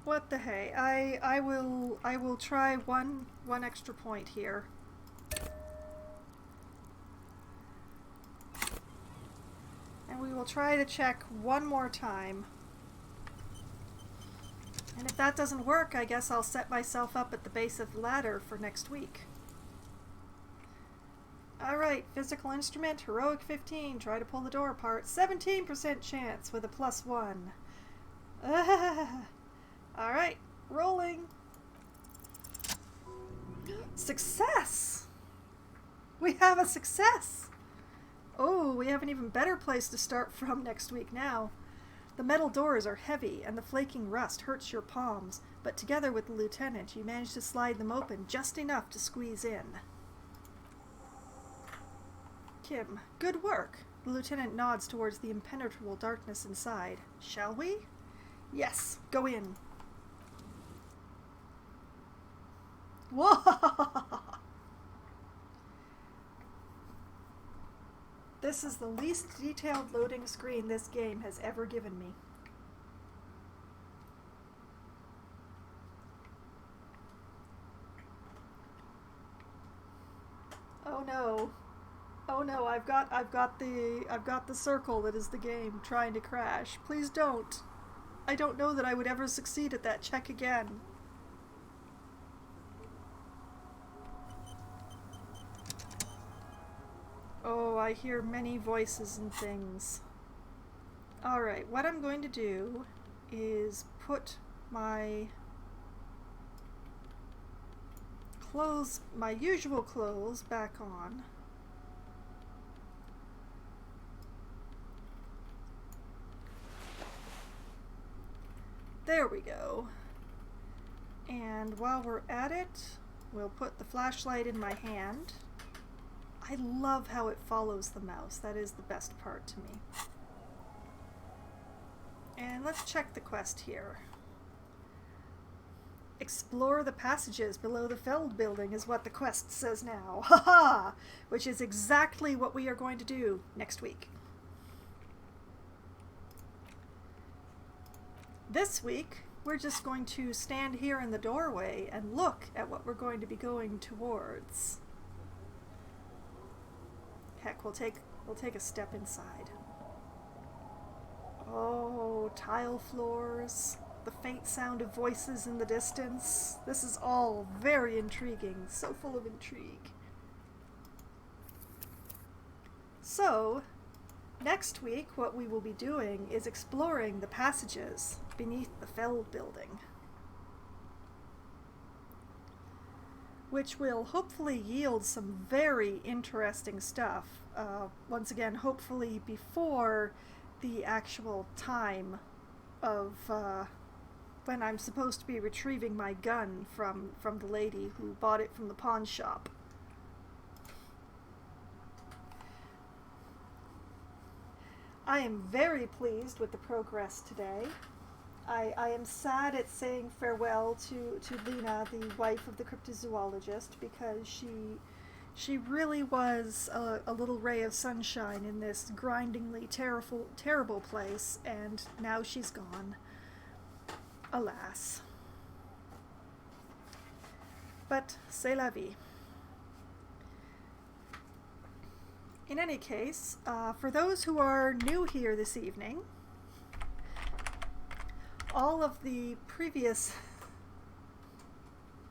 What the hey? I will try one extra point here. And we will try to check one more time. And if that doesn't work, I guess I'll set myself up at the base of the ladder for next week. Alright, physical instrument, heroic 15, try to pull the door apart. 17% chance with a +1. Alright, rolling. Success! We have a success! Oh, we have an even better place to start from next week now. The metal doors are heavy, and the flaking rust hurts your palms, but together with the lieutenant, you manage to slide them open just enough to squeeze in. Kim, good work. The lieutenant nods towards the impenetrable darkness inside. Shall we? Yes, go in. Whoa! This is the least detailed loading screen this game has ever given me. Oh no. Oh no, I've got the circle that is the game trying to crash. Please don't. I don't know that I would ever succeed at that check again. Oh, I hear many voices and things. Alright, what I'm going to do is put my clothes, my usual clothes, back on. There we go. And while we're at it, we'll put the flashlight in my hand. I love how it follows the mouse. That is the best part to me. And let's check the quest here. Explore the passages below the Feld building is what the quest says now. Ha! Which is exactly what we are going to do next week. This week, we're just going to stand here in the doorway and look at what we're going to be going towards. Heck, we'll take a step inside. Oh, tile floors, the faint sound of voices in the distance. This is all very intriguing, so full of intrigue. So, next week what we will be doing is exploring the passages beneath the Feld building, which will hopefully yield some very interesting stuff. Once again, hopefully before the actual time of when I'm supposed to be retrieving my gun from the lady who bought it from the pawn shop. I am very pleased with the progress today. I am sad at saying farewell to Lena, the wife of the cryptozoologist, because she really was a little ray of sunshine in this grindingly terrible place, and now she's gone. Alas. But c'est la vie. In any case, for those who are new here this evening, all of the previous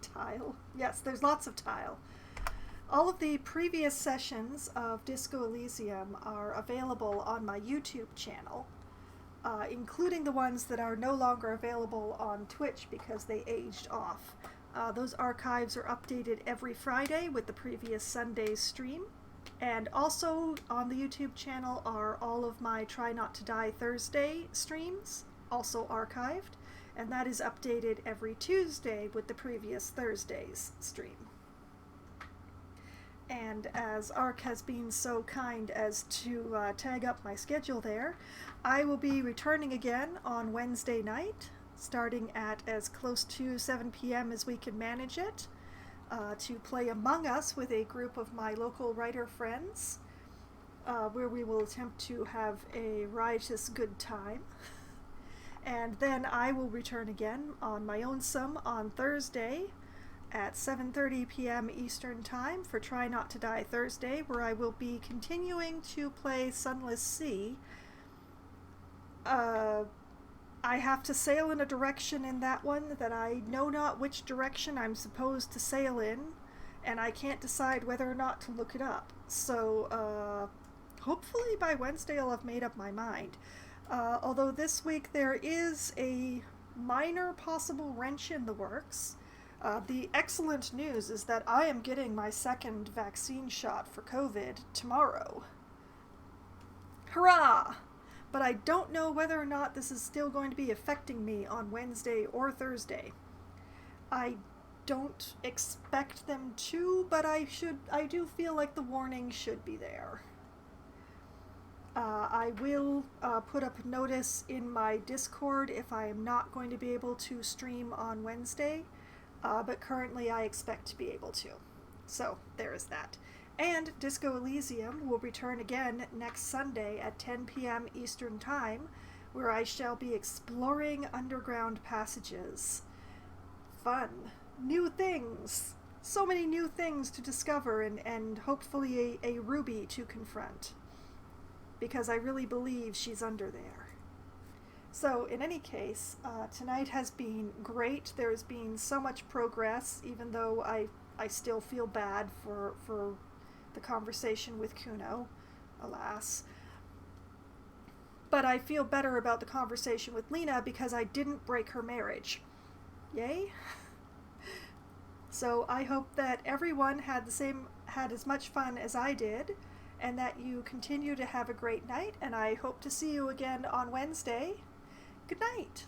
tile, yes, there's lots of tile. All of the previous sessions of Disco Elysium are available on my YouTube channel, including the ones that are no longer available on Twitch because they aged off. Those archives are updated every Friday with the previous Sunday's stream. And also on the YouTube channel are all of my Try Not to Die Thursday streams, also archived, and that is updated every Tuesday with the previous Thursday's stream. And as Ark has been so kind as to tag up my schedule there, I will be returning again on Wednesday night, starting at as close to 7 p.m. as we can manage it, to play Among Us with a group of my local writer friends, where we will attempt to have a riotous good time. And then I will return again on my own sum on Thursday at 7:30 p.m. Eastern Time for Try Not to Die Thursday, where I will be continuing to play Sunless Sea. I have to sail in a direction in that one that I know not which direction I'm supposed to sail in, and I can't decide whether or not to look it up. So, hopefully by Wednesday I'll have made up my mind. Although this week there is a minor possible wrench in the works. The excellent news is that I am getting my second vaccine shot for COVID tomorrow. Hurrah! But I don't know whether or not this is still going to be affecting me on Wednesday or Thursday. I don't expect them to, but I do feel like the warning should be there. I will put up a notice in my Discord if I am not going to be able to stream on Wednesday, but currently I expect to be able to. So, there is that. And Disco Elysium will return again next Sunday at 10 p.m. Eastern Time, where I shall be exploring underground passages. Fun. New things. So many new things to discover and hopefully a Ruby to confront. Because I really believe she's under there. So, in any case, tonight has been great. There has been so much progress, even though I still feel bad for the conversation with Kuno, alas. But I feel better about the conversation with Lena because I didn't break her marriage. Yay? So I hope that everyone had as much fun as I did, and that you continue to have a great night, and I hope to see you again on Wednesday. Good night.